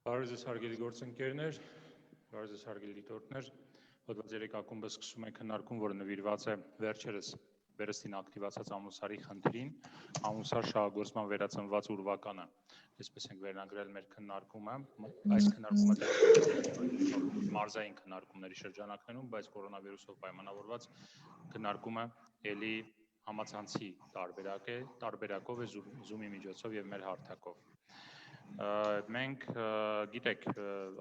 Բարև հարգելի գործընկերներ, բարև հարգելի դիտորդներ, հոդված 3 ակումբը սկսում է քննարկում, որը նվիրված է վերջերս վերստին ակտիվացած ամուսարի խնդրին, ամուսար շահագործման վերածնված ուրվականը։ Այսպես ենք վերնագրել մեր քննարկումը, այս քննարկումը մարզային քննարկումների շրջանակներում, բայց կորոնավիրուսով պայմանավորված քննարկումը ելի համացանցի տարբերակով է Zoom-ի միջոցով եւ մեր հարթակով։ Մենք գիտեք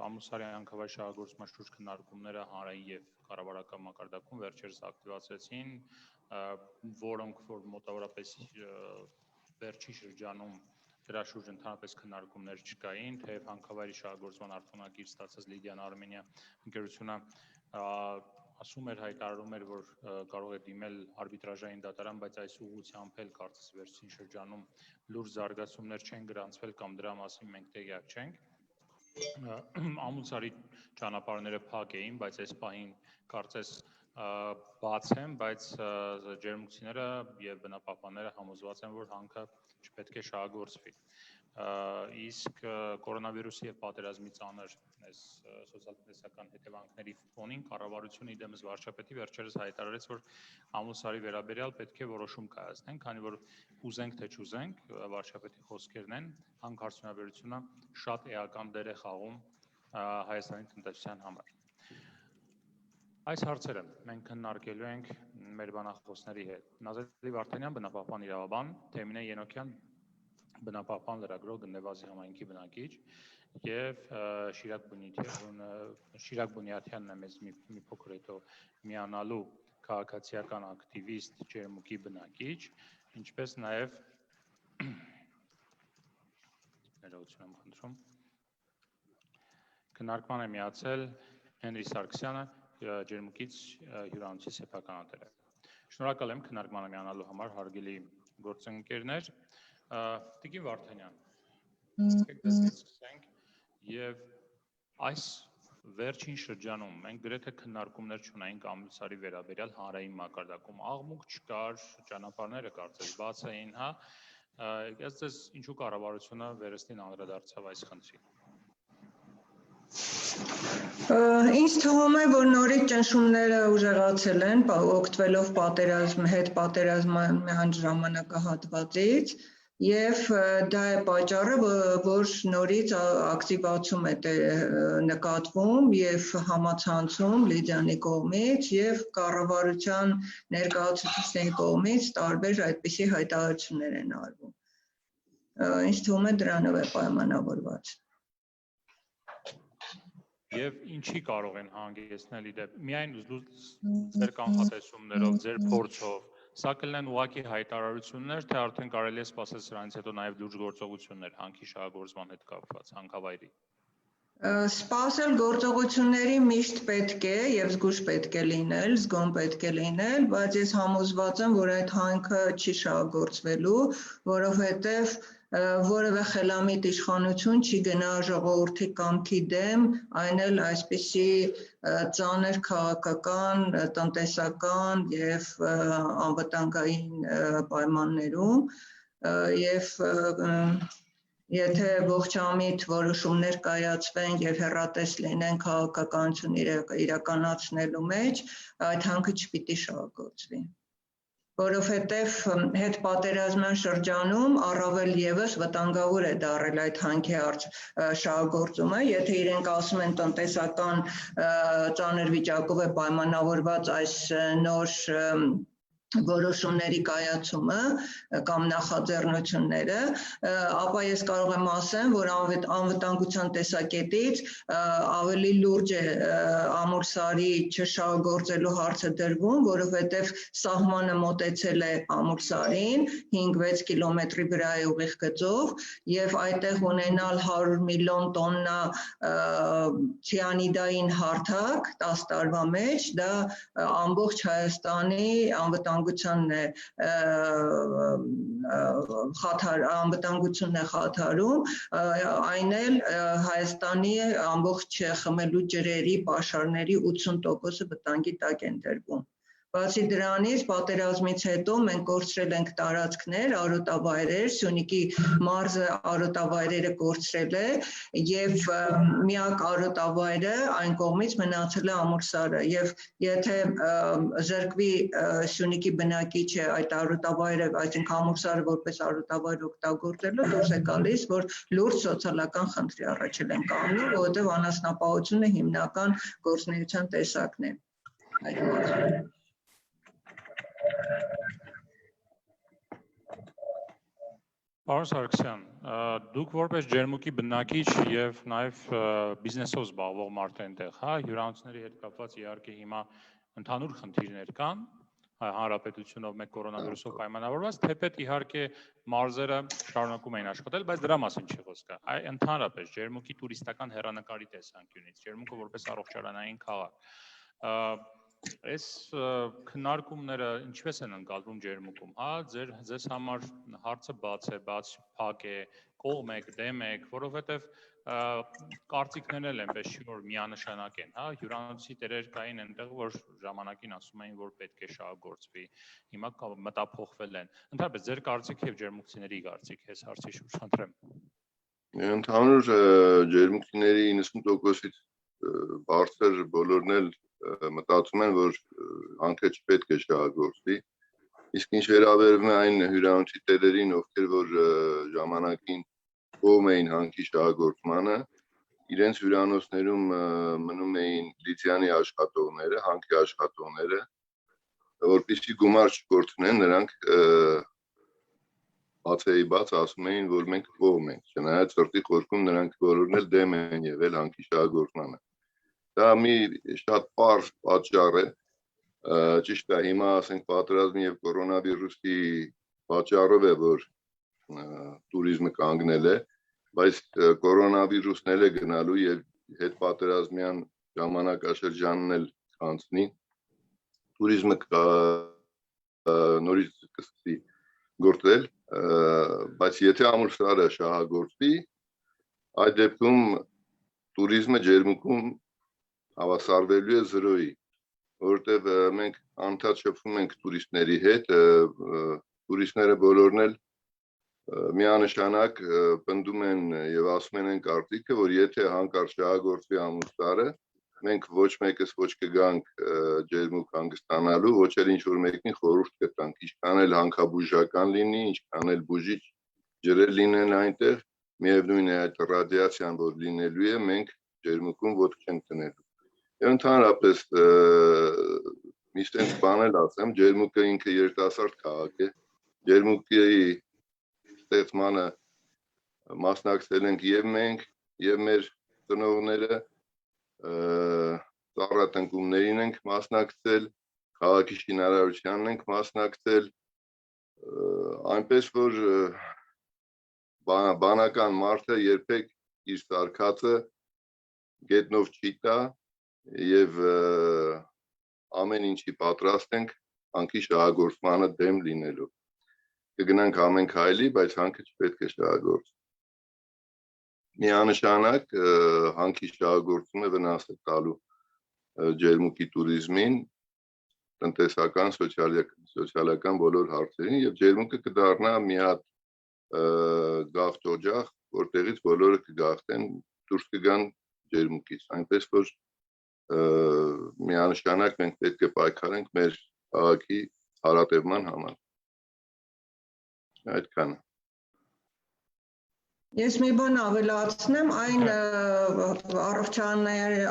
ամուսարի հանքավայր շահագործման շուրջ քննարկումները հանրային եւ կառավարական մակարդակում վերջերս ակտիվացրեցին, որոնք որ մոտավորապես վերջի շրջանում դրա շուրջ ընդհանրապես քննարկումներ չկային, թեև հանքավայրի շահագործման արտոնագիր ստացած Լիդիան Արմենիա ընկերությունը ասում էր, հայտարարում էր, որ կարող է դիմել արբիտրաժային դատարան, բայց այս ուղղությամբ էլ կարծես վերջին շրջանում լուրջ զարգացումներ չեն գրանցվել կամ դրա մասին մենք տեղյակ չենք։ Ամուսարի ճանապարհները փակ էին, բայց այս պահին կարծես բաց են, բայց ջերմուկցիները եւ բնապահպանները համոզված են, որ հանքը չպետք է շահագործվի։ Իսկ կորոնավիրուսի եւ պատերազմի ծանր սոցիալ-տնտեսական հետևանքների ֆոնին կառավարությունը իդեմս վարչապետի վերջերս հայտարարեց, որ ամուսարի վերաբերյալ պետք է որոշում կայացնեն, քանի որ ուզենք թե չուզենք, վարչապետի խոսքերն են, հանքարդյունաբերությունը շատ էական դեր է խաղում Հայաստանի տնտեսության համար։ Այս հարցերը մենք քննարկելու ենք մեր բանախոսների հետ։ Նազարեթ Վարդանյան, բնապահպան իրավաբան, Թեմինե Ենոքյան, բնապահպան լրագրող, Գնդեվազի համայնքի բնակիչ եւ Շիրակ Բունյաթյանն է մեզ մի փոքր հետո միանալու քաղաքացիական ակտիվիստ, ջերմուկի բնակիչ, ինչպես նաեւ ներողություն եմ խնդրում քննարկման է միացել Հենրի Սարգսյանը, ջերմուկից հյուրանոցի սեփականատերը։ Շնորհակալ եմ քննարկմանը միանալու համար, հարգելի գործընկերներ։ Տիկին Վարդանյան, սկսենք եւ այս վերջին շրջանում մենք գրեթե քննարկումներ չունենք ամուսարի վերաբերյալ հանրային մակարդակում, աղմուկ չկար, ճանապարհները կարծես բաց էին, հա։ Ես ինչու կառավարությունը վերստին անդրադարձավ այս խնդրին։ Ինձ թվում է, որ նորից ճնշումները ուժեղացել են, օգտվելով հետպատերազմյան ժամանակահատվածից, եւ դա է պատճառը, որ նորից ակտիվացում է նկատվում եւ համացանցում Լիդիանի կողմից եւ կառավարության ներկայացուցիչների կողմից տարբեր այդպիսի հայտարարություններ են արվում։ Ինձ թվում է դրանով է պայմանավորված։ Եվ ինչի կարող են հանգեցնել իդեպ միայն ձեր կանխատեսումներով, ձեր փորձով, սա կլինեն ուղղակի հայտարարություններ, թե արդեն կարելի է սպասել սրանից հետո նաև լուրջ գործողություններ հանքի շահագործման հետ կապված հանքավայրի։ Սպասել գործողությունների միշտ պետք է եւ զգուշ պետք է լինել, զգոն պետք է լինել, բայց ես համոզված եմ, որ այդ հանքը չի շահագործվելու, որովհետեւ որևէ խելամիտ իշխանություն չի գնա ժողովրդի կամքի դեմ, այն էլ այսպիսի ծանր քաղաքական, տնտեսական եւ անվտանգային պայմաններում եւ եթե ողջամիտ որոշումներ կայացվեն եւ հեռատես լինեն քաղաքականություն իրականացնելու մեջ, այդ հանքը չպիտի շահագործվի։ Որովհետեւ հետպատերազմյան շրջանում առավել եւս վտանգավոր է դարել այդ հանքի շահագործումը, եթե իրենք ասում են տնտեսական ծանր վիճակով է պայմանավորված այս նոր որոշումների կայացումը կամ նախաձեռնությունները, ապա ես կարող եմ ասեմ, որ անվտանգության տեսակետից ավելի լուրջ է Ամուլսարի չշահագործելու հարցը դրվում, որովհետև ցամանը մոտեցել է Ամուլսարին 5-6 կիլոմետրի վրա է ուղիղ գծով եւ այդտեղ ունենալ 100 միլիոն տոննա ցիանիդային հարթակ 10 տարվա մեջ, դա ամբողջ Հայաստանի անվտանգությունն է խաթարում, այն էլ Հայաստանի ամբողջ խմելու ջրերի պաշարների 80%-ը վտանգի տակ են դրվում։ Բացի դրանից պատերազմից հետո մենք կորցրել ենք տարածքներ, արոտավայրեր, Սյունիքի մարզը արոտավայրերը կորցրել է եւ միակ արոտավայրը այն կողմից մնացել է Ամուrsարը եւ եթե զրկվի Սյունիքի բնակիչը այդ արոտավայրը, այսինքն Ամուrsարը որպես արոտավայր օգտագործելու դուրս է գալիս, որ լուրջ սոցիալական խնդրի առաջել են կանգնում, որովհետեւ անասնապահությունը հիմնական գործունեության տեսակն է այդ մարզում։ Պարոն Սարգսյան, դուք որպես ջերմուկի բնակիչ եւ նաեւ բիզնեսով զբաղվող մարդ այնտեղ, հա, հյուրանոցների հետ կապված իհարկե հիմա ընդհանուր խնդիրներ կան, հանրապետությունով մեկ կորոնավիրուսով պայմանավորված, թեպետ իհարկե մարզերը շարունակում էին աշխատել, բայց դրա մասին չի խոսքը։ Այ ընդհանրապես ջերմուկի տուրիստական հեռանկարի տեսանկյունից, ջերմուկը որպես առողջարանային քաղաք, այս քննարկումները ինչպես են ընկալվում ջերմուկում, հա, ձեզ համար հարցը բաց է, փակ է, կողմ եք, դեմ եք, որովհետև կարծիքներն էլ այնպես չի որ միանշանակ են, հա, հյուրանոցի տերեր կային այնտեղ, որ ժամանակին ասում էին, որ պետք է շահագործվի, հիմա մտափոխվել են։ Ընդհանրապես ձեր կարծիք եւ ջերմուկցիների կարծիք այս հարցի շուրջ խնդրեմ։ Ընդհանուր ջերմուկցիների 90%-ից բարձր բոլորն էլ մտածում են, որ հանքը չպետք է շահագործվի, իսկ ինչ վերաբերում է այն հյուրանոցի տերերին, ովքեր որ ժամանակին կողմ էին հանքի շահագործմանը, իրենց հյուրանոցներում մնում էին լիցյանի աշխատողները, հանքի աշխատողները, որպեսզի գումար չկորցնեն, նրանք բաց ասում էին, որ մենք կողմ ենք, չնայած սրտի խորքում նրանք բոլորն էլ դեմ են եղել հանքի շահագործմանը։ Դա մի շատ պարզ պատճառ է, ճիշտ է, հիմա ասենք պատերազմի եւ կորոնավիրուսի պատճառով է, որ տուրիզմը կանգնել է, բայց կորոնավիրուսն էլ է գնալու եւ հետ պատերազմյան ժամանակաշրջանն էլ կանցնի, տուրիզմը նորից կսկսի գործել, բայց եթե Ամուrsարը շահագործվի, այդ դեպքում տուրիզմը ջերմուկում հավասարվելու է 0-ի, որովհետև մենք անդադ շփվում ենք տուրիստների հետ, տուրիստները բոլորն էլ միանշանակ պնդում են եւ ասում են այն կարծիքը, որ եթե հանկարծ շահագործվի Ամուrsարը, մենք ոչ մեկս ոչ կգանք ջերմուկ հանգստանալու, ոչ էլ ինչ որ մեկին խորհուրդ կտանք, ինչքան էլ հանքաբուժական լինի, ինչքան էլ բուժիչ ջրեր լինեն այնտեղ, միևնույն է այդ ռադիացիան, որ լինելու է, մենք ջերմուկում ոտք չենք տնելու։ Ընդհանրապես մի տենց բան էլ ասեմ, ջերմուկը ինքը երիտասարդ քաղաք է, ջերմուկի ստեղծմանը մասնակցել ենք եւ մենք, եւ մեր ծնողները, ծառատնկումներին ենք մասնակցել, քաղաքի շինարարությանն ենք մասնակցել, այնպես որ բանական մարդը երբեք իր սարքածը գետնով չի տա եւ ամեն ինչի պատրաստ ենք հանքի շահագործմանը դեմ լինելու։ Կգնանք ամեն քայլի, բայց հանքը չպետք է շահագործվի։ Միանշանակ հանքի շահագործումը վնաս է տալու ջերմուկի տուրիզմին, տնտեսական, սոցիալական բոլոր հարցերին եւ ջերմուկը կդառնա մի հատ գաղթ օջախ, որտեղից բոլորը կգաղթեն, դուրս կգան ջերմուկից, այնպես որ միանշանակ մենք պետք է պայքարենք մեր քաղաքի հարատևման համար։ Այդքանը։ Ես մի բան ավելացնեմ, այն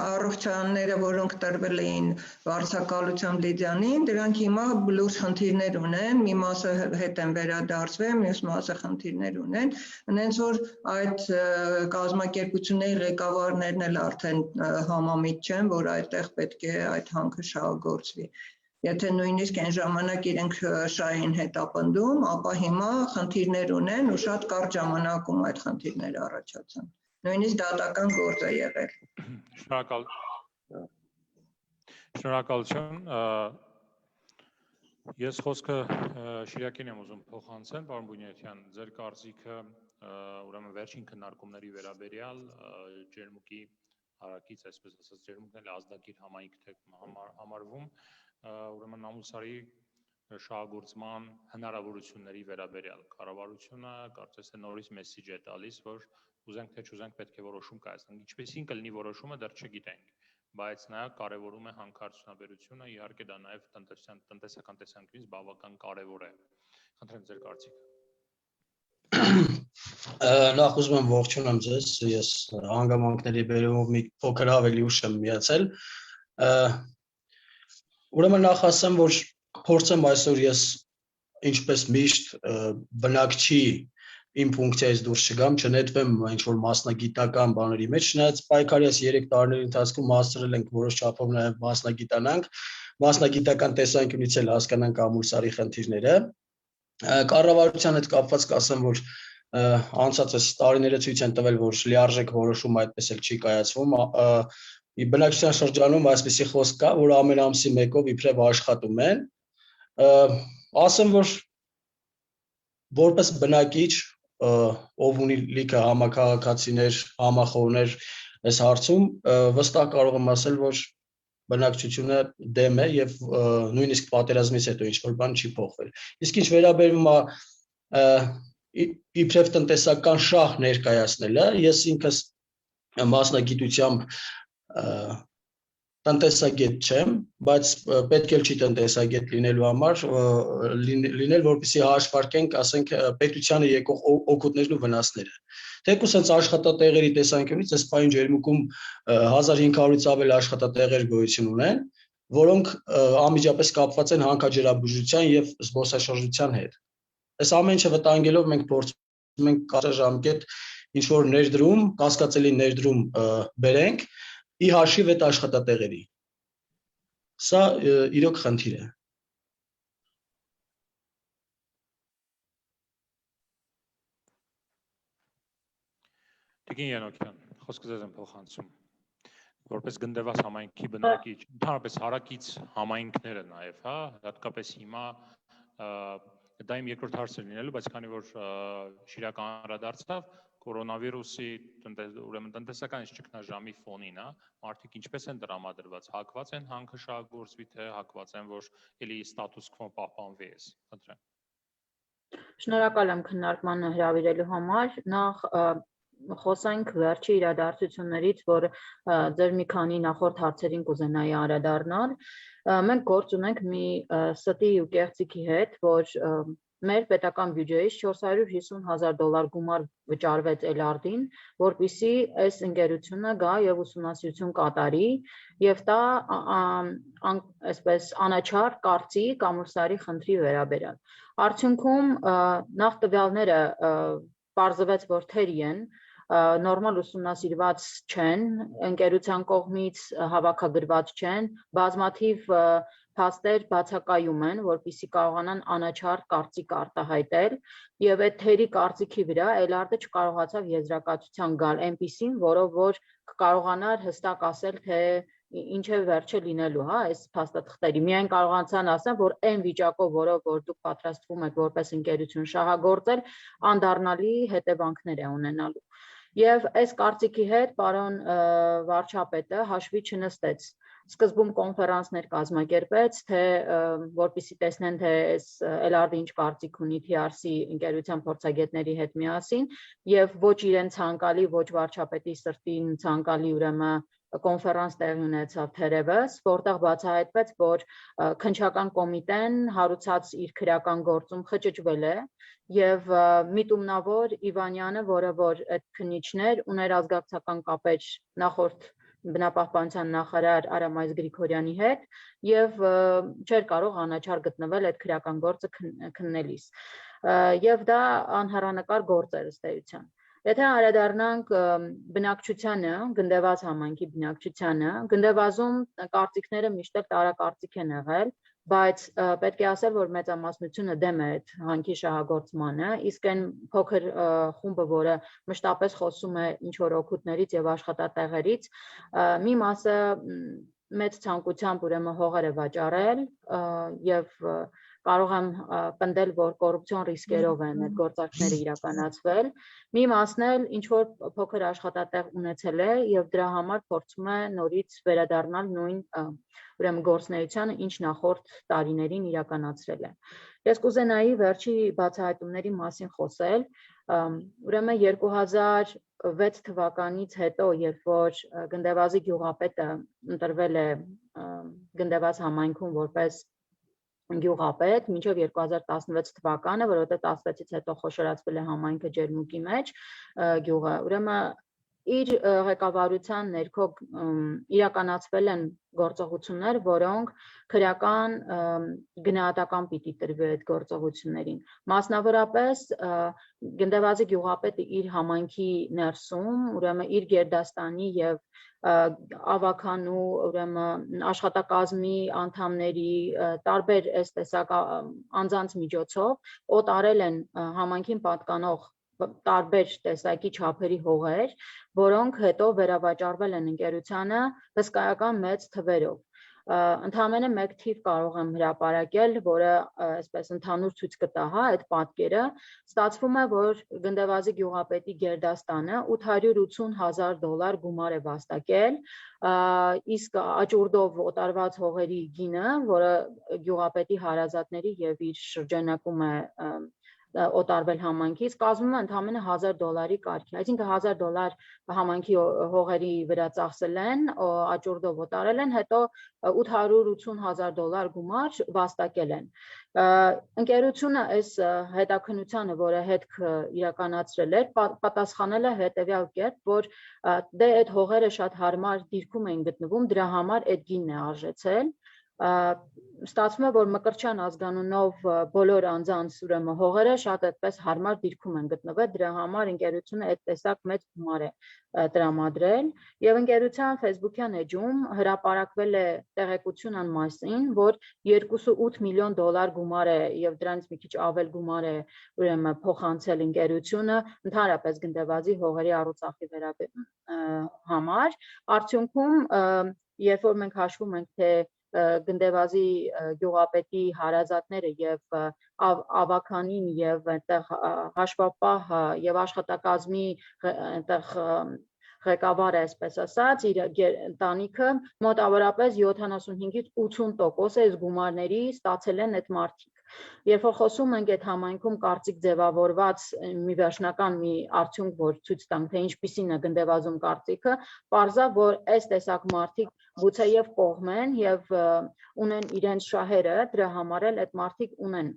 առողջարանները, որոնք տրվել էին վարձակալությամբ Լիդիանին, դրանք հիմա լուրջ խնդիրներ ունեն, մի մասը հետ են վերադարձվել, մյուս մասը խնդիրներ ունեն, հենց որ այդ կազմակերպությունների ղեկավարներն էլ արդեն համամիտ չեն, որ այդտեղ պետք է այդ հանքը շահագործվի։ Եթե նույնիսկ այն ժամանակ իրենք շահին հետապնդում, ապա հիմա խնդիրներ ունեն ու շատ կարճ ժամանակում այդ խնդիրները առաջացան։ Նույնիսկ դատական գործ է եղել։ Շնորհակալություն։ Ես խոսքը Շիրակին եմ ուզում փոխանցել, պարոն Բունյաթյան, ձեր կարծիքը ուրեմն վերջին քննարկումների վերաբերյալ ջերմուկի հարակից, այսպես ասած, ջերմուկն էլ ազդակիր համայնք համարվում, ուրեմն ամուսարի շահագործման հնարավորությունների վերաբերյալ կառավարությունը կարծես թե նորից մեսիջ է տալիս, որ ուզենք թե չուզենք պետք է որոշում կայացնենք։ Ինչպեսին կլինի որոշումը դեռ չգիտենք, բայց նաև կարևորում է հանքարդյունաբերությունը, իհարկե դա նաև տնտեսական տեսանկյունից բավական կարևոր է։ Խնդրեմ ձեր կարծիքը։ Նախ ուզում եմ ողջունեմ ձեզ, ես հանգամանքների բերումով մի փոքր ավելի ուշ եմ միացել։ Ուրեմն նախ ասեմ, որ փորձեմ այսօր ես ինչպես միշտ բնակչի իմ ֆունկցիայից դուրս չգամ, չնետվեմ ինչ-որ մասնագիտական բաների մեջ, չնայած պայքարի 3 տարիների ընթացքում հասցրել ենք որոշ չափով նաև մասնագիտանանք, մասնագիտական տեսանկյունից էլ հասկանանք ամուսարի խնդիրները։ Կառավարության հետ կապված կասեմ, որ անցած տարիները ցույց են տվել, որ լիարժեք որոշում այդպես էլ չի կայացվում։ Բնակչության շրջանում այսպիսի խոսք կա, որ ամեն ամսի մեկով իբրև աշխատում են։ Ասեմ, որ որպես բնակիչ, ով ունի լիքը համաքաղաքացիներ, համախոհներ այս հարցում, վստահ կարող եմ ասել, որ բնակչությունը դեմ է եւ նույնիսկ պատերազմից հետո ինչ-որ բան չի փոխվել։ Իսկ ինչ վերաբերում է իբրև տնտեսական շահ ներկայացնելը, ես ինքս մասնագիտությամբ տնտեսագետ չեմ, բայց պետք էլ չի տնտեսագետ լինելու համար լինել, որպեսզի հաշվարկենք, ասենք, պետությանը եկող օգուտներն ու վնասները։ Թեկուզ հենց աշխատատեղերի տեսանկյունից այս պահին ջերմուկում 1500-ից ավել աշխատատեղեր գոյություն ունեն, որոնք անմիջապես կապված են հանքաջրաբուժության եւ զբոսաշրջության հետ։ Այս ամեն ինչը վտանգելով մենք փորձում ենք կարճաժամկետ ինչ-որ ներդրում, կասկածելի ներդրում բերենք ի հաշիվ այդ աշխատատեղերի։ Սա իրոք խնդիր է։ Տիկին Յանոկյան, խոսքը ձեզ եմ փոխանցում։ Որպես գնդեված համայնքի բնակիչ, ընդհանրապես հարակից համայնքները նաև, հա, հատկապես հիմա դա իմ երկրորդ հարցը լինելու, բայց քանի որ Շիրակը անդրադարձավ կորոնավիրուսի ուրեմն տնտեսական ճգնաժամի ֆոնին, հա, մարդիկ ինչպես են տրամադրված, հակված են հանքը շահագործվի, թե հակված են, որ էլի ստատուս քվոն պահպանվի էս, խնդրեմ։ Շնորհակալ եմ քննարկմանը հրավիրելու համար, նախ խոսանք վերջի իրադարձություններից, որ ձեր մի քանի նախորդ հարցերին կուզենայի անդրադառնալ։ Մենք գործ ունենք մի ստի ու կեղծիքի հետ, որ մեր պետական բյուջեից $450,000 գումար վճարվեց Էլարդին, որպեսզի այս ընկերությունը գա եւ ուսումնասիրություն կատարի եւ դա այսպես անաչառ կարծիք ամուսարի խնդրի վերաբերյալ։ Արդյունքում նախ տվյալները պարզվեց, որ թերի են, նորմալ ուսումնասիրված չեն, ընկերության կողմից հավաքագրված չեն, բազմաթիվ փաստեր բացակայում են, որպեսզի կարողանան անաչառ կարծիք արտահայտել եւ այդ թերի կարծիքի վրա Էլարդը չկարողացավ եզրակացության գալ այնպիսին, որով որ կարողանար հստակ ասել, թե ինչ է վերջը լինելու, հա, այս փաստաթղթերի։ Միայն կարողացան ասել, որ այն վիճակով, որով որ դուք պատրաստվում եք որպես ընկերություն շահագործել, անդառնալի հետևանքներ է ունենալու։ Եվ այս կարծիքի հետ պարոն վարչապետը հաշվի չնստեց։ Սկզբում կոնֆերանսներ կազմակերպեց, թե որպեսզի տեսնեն, թե այս Էլարդը ինչ կարծիք ունի TRC ընկերության փորձագետների հետ միասին, եւ ոչ իրեն ցանկալի, ոչ վարչապետի սրտին ցանկալի ուրեմն կոնֆերանս տեղի ունեցավ թերևս, որտեղ բացահայտվեց, որ քննչական կոմիտեն հարուցած իր քրեական գործում խճճվել է եւ միտումնավոր Իվանյանը, որը որ այդ քննիչներ ուներ ազգակցական կապեր նախորդ բնապահպանության նախարար Արամայիս Գրիգորյանի հետ եւ չէր կարող անաչառ գտնվել այդ քրեական գործը քննելիս եւ դա անհեռանկար գործ էր ըստ էության։ Եթե անդրադառնանք բնակչությանը, գնդեված համայնքի բնակչությանը, գնդեվազում կարծիքները միշտ էլ տարակարծիք են եղել, բայց պետք է ասել, որ մեծամասնությունը դեմ է այդ հանքի շահագործմանը, իսկ այն փոքր խումբը, որը մշտապես խոսում է ինչ-որ օգուտներից եւ աշխատատեղերից, մի մասը մեծ ցանկությամբ ուրեմն հողեր է վաճառել եւ կարող եմ պնդել, որ կոռուպցիոն ռիսկերով են այդ գործարքները իրականացվել։ Մի մասն էլ ինչ որ փոքր աշխատատեղ ունեցել է եւ դրա համար փորձում է նորից վերադառնալ նույն ուրեմն գործունեությանը, ինչ նախորդ տարիներին իրականացրել է։ Ես կուզենայի վերջի բացահայտումների մասին խոսել, ուրեմն 2006 թվականից հետո, երբ որ Գնդեվազի գյուղապետը ընտրվել է Գնդեվազ համայնքում որպես գյուղապետ, մինչև 2016 թվականը, որովհետև 16-ից հետո խոշորացվել է համայնքը ջերմուկի մեջ, գյուղը, ուրեմն իր ղեկավարության ներքո իրականացվել են գործողություններ, որոնք քրեական գնահատական պիտի տրվի այդ գործողություններին։ Մասնավորապես Գնդեվազի գյուղապետը իր համայնքի ներսում, ուրեմն իր գերդաստանի եւ ավականու, ուրեմն աշխատակազմի անդամների տարբեր այս տեսակ անձանց միջոցով օտարել են համայնքին պատկանող տարբեր տեսակի չափերի հողեր, որոնք հետո վերավաճառվել են ընկերությանը հսկայական մեծ թվերով։ Ընդհանրապես մեկ թիվ կարող եմ հրապարակել, որը այսպես ընդհանուր ցույց կտա, այդ պատկերը, ստացվում է, որ Գնդեվազի գյուղապետի գերդաստանը $880,000 գումար է վաստակել, իսկ աճուրդով օտարված հողերի գինը, որը գյուղապետի հարազատների եւ իր շրջանակում է օտարվել համայնքից, կազմում է ընդամենը $1,000 կարգի, այսինքն $1,000 համայնքի հողերի վրա ծախսել են, աճուրդով օտարել են, հետո $880,000 գումար վաստակել են։ Ընկերությունը այս հետաքննությանը, որը հետք իրականացրել էր, պատասխանել է հետևյալ կերպ, որ դե այդ հողերը շատ հարմար դիրքում էին գտնվում, դրա համար այդ գինն է արժեցել։ Ստացվում է, որ Մկրտչյան ազգանունով բոլոր անձանց ուրեմն հողերը շատ այդպես հարմար դիրքում են գտնվել, դրա համար ընկերությունը այդ տեսակ մեծ գումար է տրամադրել եւ ընկերության Facebook-յան էջում հրապարակվել է տեղեկություն այն մասին, որ $2.8 միլիոն գումար է եւ դրանից մի քիչ ավել գումար է ուրեմն փոխանցել ընկերությունը ընդհանրապես Գնդեվազի հողերի առուծախի համար։ Արդյունքում, երբ որ մենք հաշվում ենք, թե Գնդեվազի գյուղապետի հարազատները եւ ավականին եւ այնտեղ հաշվապահը եւ աշխատակազմի այնտեղ ղեկավարը, այսպես ասած, իր ընտանիքը մոտավորապես 75-ից 80% այս գումարների ստացել են այդ մարդիկ։ Երբ որ խոսում ենք այդ համայնքում կարծիք ձևավորված մի վերջնական մի արդյունք, որ ցույց տանք, թե ինչպիսին է Գնդեվազում կարծիքը, պարզա, որ այս տեսակ մարդիկ գուցեև կողմ են եւ ունեն իրենց շահերը, դրա համար էլ այդ մարդիկ ունեն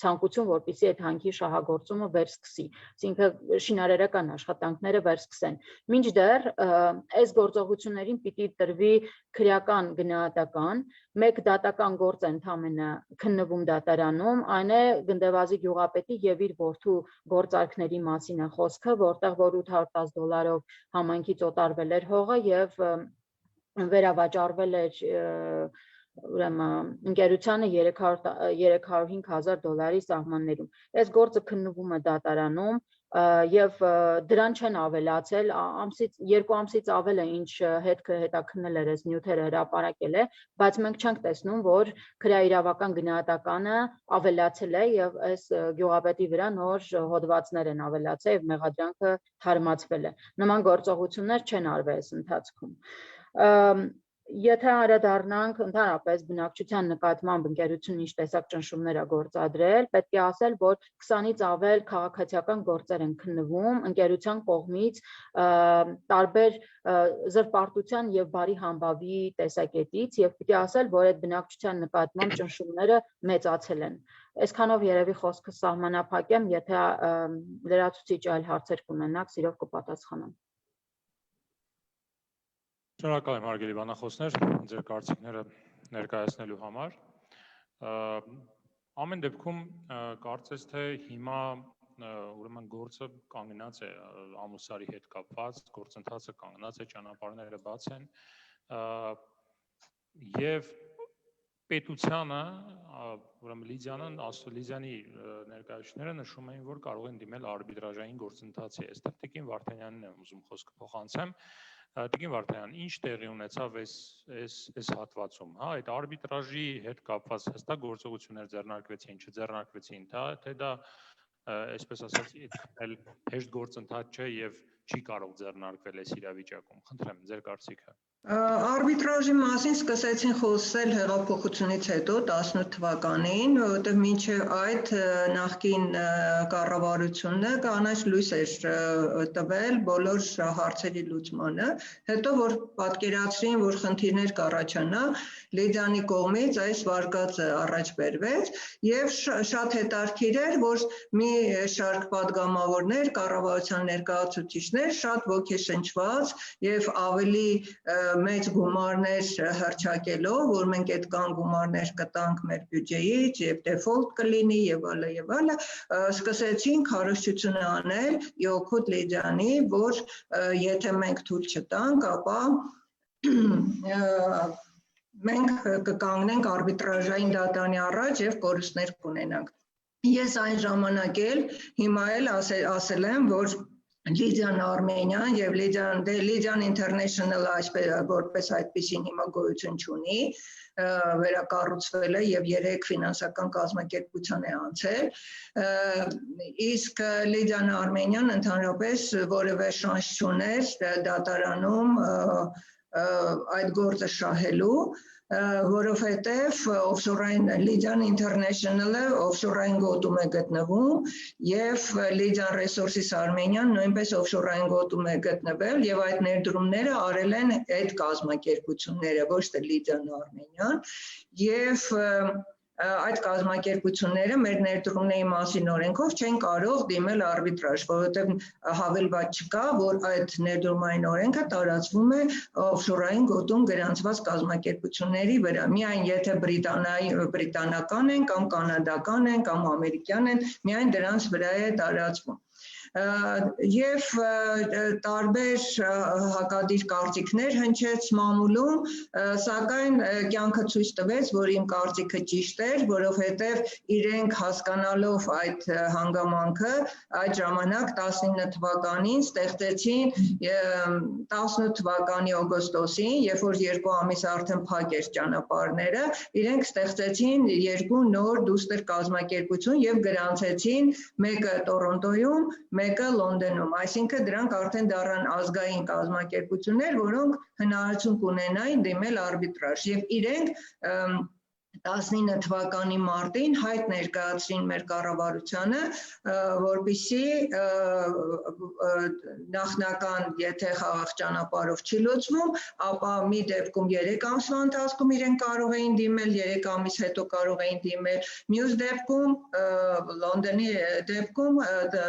ցանկություն, որպեսզի այդ հանքի շահագործումը վերսկսի, այսինքն շինարարական աշխատանքները վերսկսեն։ Մինչդեռ այս գործողություններին պիտի տրվի քրեական գնահատական, մեկ դատական գործ է ընդամենը քննվում դատարանում, այն է Գնդեվազի գյուղապետի եւ իր որդու գործարքների մասին է խոսքը, որտեղ որ $810 համայնքից օտարվել էր հողը եւ վերավաճառվել էր ուրեմն ընկերությանը $305,000 սահմաններում։ Այս գործը քննվում է դատարանում եւ դրան չեն ավելացել, երկու ամսից ավել է ինչ հետքը հետաքննել էր, այս նյութերը հրապարակել է, բայց մենք չենք տեսնում, որ քրեաիրավական գնահատականը ավելացել է եւ այս գյուղապետի վրա նոր հոդվածներ են ավելացել եւ մեղադրանքը թարմացվել է։ Նման գործողություններ չեն արվել այս ընթացքում։ Եթե անդրադառնանք ընդհանրապես բնակչության նկատմամբ ընկերությունը ինչ տեսակ ճնշումներ է գործադրել, պետք է ասել, որ 20-ից ավել քաղաքացիական գործեր են քննվում ընկերության կողմից տարբեր զրպարտության եւ բարի համբավի տեսակետից եւ պիտի ասել, որ այդ բնակչության նկատմամբ ճնշումները մեծացել են։ Այսքանով երևի խոսքը սահմանափակեմ, եթե լրացուցիչ այլ հարցեր կունենաք, սիրով կպատասխանեմ։ Շնորհակալ եմ հարգելի բանախոսներ, ձեր կարծիքները ներկայացնելու համար։ Ամեն դեպքում կարծես թե հիմա ուրեմն գործը կանգնած է ամուսարի հետ կապված, գործընթացը կանգնած է, ճանապարհները բաց են եւ պետությանը ուրեմն Լիզյանի ներկայացուցիչները նշում էին, որ կարող են դիմել արբիտրաժային գործընթացի։ Այստեղ Տիկին Վարդանյանին եմ ուզում խոսքը փոխանցեմ։ Տիկին Վարդանյան, ինչ տեղի ունեցավ այս հատվածում, հա, այդ արբիտրաժի հետ կապված հստակ գործողություններ ձեռնարկվեցին, չձեռնարկվեցին, թե դա այսպես ասած հեշտ գործընթաց չէ եւ չի կարող ձեռնարկվել այս իրավիճակում։ Խնդրեմ, ձեր կարծիքը։ Արբիտրաժի մասին սկսեցին խոսել հեղափոխությունից հետո 18 թվականին, որովհետև մինչև այդ նախկին կառավարությունը կանաչ լույս էր տվել բոլոր հարցերի լուծմանը, հետո որ պատկերացրին, որ խնդիրներ կառաջանա, Լիդիանի կողմից այս վարկածը առաջ բերվեց եւ շատ հետաքրքիր էր, որ մի շարք падգամավորներ, կառավարության ներկայացուցիչներ շատ ոգեշնչված եւ ավելի մեծ գումարներ հռչակելով, որ մենք այդ կան գումարներ կտանք մեր բյուջեից եւ դեֆոլտ կլինի եւ այլն, սկսեցին քարոզչություն անել Իոքոտ Լիդիանի, որ եթե մենք թույլ չտանք, ապա մենք կկանգնենք արբիտրաժային դատանի առաջ եւ կորուստներ կունենանք։ Ես այն ժամանակ էլ հիմա էլ ասել եմ, որ Լիդիան Արմենիան եւ Լիդիան International որպես այդպեսին հիմա գոյություն չունի, վերակառուցվել է եւ 3 ֆինանսական կազմակերպության է անցել, իսկ Լիդիան Արմենիան ընդհանրապես որևէ շանս չուներ դատարանում այդ գործը շահելու, որովհետև օֆշորային Լիդիան International-ը օֆշորային գոտում է գտնվում եւ Լիդիան Resources Armenian նույնպես օֆշորային գոտում է գտնվել եւ այդ ներդրումները արել են այդ կազմակերպությունները, ոչ թե Լիդիան Armenian եւ այդ կազմակերպությունները մեր ներդրումների մասին օրենքով չեն կարող դիմել արբիտրաժ, որովհետև հավելված չկա, որ այդ ներդրումային օրենքը տարածվում է օֆշորային գոտում գրանցված կազմակերպությունների վրա։ Միայն եթե բրիտանական են կամ կանադական են կամ ամերիկյան են, միայն դրանց վրա է տարածվում։ Եվ տարբեր հակադիր կարծիքներ հնչեց մամուլում, սակայն կյանքը ցույց տվեց, որ իմ կարծիքը ճիշտ էր, որովհետև իրենք հասկանալով այդ հանգամանքը, այդ ժամանակ 19 թվականին ստեղծեցին 18 թվականի օգոստոսին, երբ որ 2 ամիս արդեն փակ էր ճանապարհները, իրենք ստեղծեցին 2 նոր դուստր կազմակերպություն եւ գրանցեցին մեկը Տորոնտոյում, մեկը Լոնդոնում, այսինքն դրանք արդեն դառան ազգային կազմակերպություններ, որոնք հնարավորություն կունենային դիմել արբիտրաժ եւ իրենք 19 թվականի մարտին հայտ ներկայացրին մեր կառավարությանը, որպեսզի նախնական, եթե խաղաղ ճանապարհով չի լուծվում, ապա մի դեպքում 3 ամսվա ընթացքում իրենք կարող էին դիմել, 3 ամիս հետո կարող էին դիմել, մյուս դեպքում Լոնդոնի դեպքում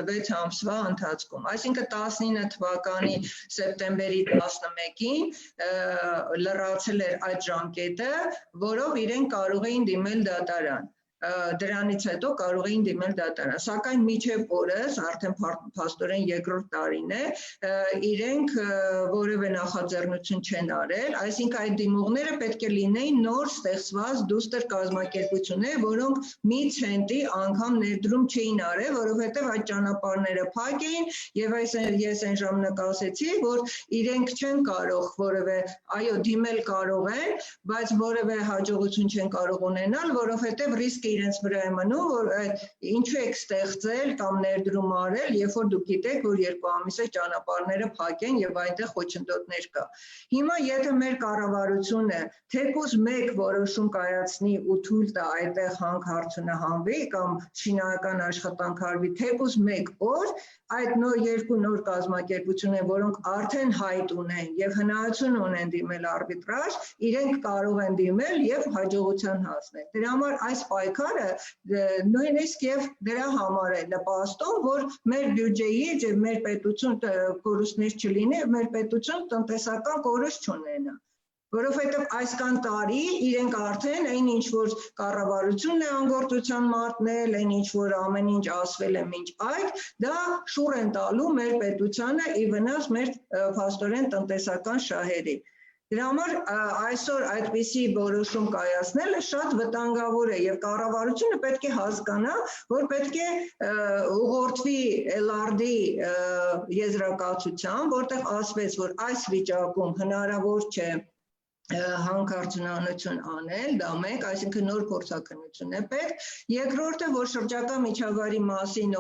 6 ամսվա ընթացքում։ Այսինքն 19 թվականի սեպտեմբերի 11-ին լրացել էր այդ ժամկետը, որով իրենք կարող էին դիմել դատարան, դրանից հետո կարող էին դիմել դատարան, սակայն մինչև օրս, արդեն փաստորեն երկրորդ տարին է, իրենք որևէ նախաձեռնություն չեն արել, այսինքն այդ դիմողները պետք է լինեին նոր ստեղծված դուստր կազմակերպություններ, որոնք մի ցենտի անգամ ներդրում չէին արել, որովհետև այդ ճանապարհները փակ էին եւ ես այն ժամանակ ասեցի, որ իրենք չեն կարող որևէ, այո, դիմել կարող են, բայց որևէ հաջողություն չեն կարող ունենալ, որովհետև ռիսկը իրենց վրա է մնում, որ ինչու եք ստեղծել կամ ներդրում արել, երբ որ դուք գիտեք, որ 2 ամիս է ճանապարհները փակ են եւ այնտեղ խոչընդոտներ կա։ Հիմա եթե մեր կառավարությունը թեկուզ մեկ որոշում կայացնի ու թույլ տա այդտեղ հանք-հարցունը հանվի կամ շինարարական աշխատանք արվի, թեկուզ մեկ օր այդ 2 նոր կազմակերպություններ, որոնք արդեն հայտ ունեն եւ հնարավորություն ունեն դիմել արբիտրաժ, իրենք կարող են դիմել եւ հաջողության հասնել։ Դրա համար այս պայքարը նույնիսկ եւ դրա համար է նպաստում, որ մեր բյուջեից եւ մեր պետություն կորուստներ չլինի, մեր պետություն տնտեսական կորուստ չունենա։ Որովհետև այսքան տարի իրենք արդեն այն ինչ որ կառավարությունն է անգործության մատնել, այն ինչ որ ամեն ինչ ասվել է մինչ այդ, դա շուռ են տալու մեր պետությանը ի վնաս մեր փաստորեն տնտեսական շահերի։ Դրա համար այսօր այդպիսի որոշում կայացնելը շատ վտանգավոր է եւ կառավարությունը պետք է հասկանա, որ պետք է ուղղորդվի LRD եզրակացության, որտեղ ասվեց, որ այս վիճակում հնարավոր չէ հանքարդյունանություն անել, դա մեկ, այսինքն նոր փորձաքննություն է պետք, երկրորդը, որ շրջակա միջավայրի մասին,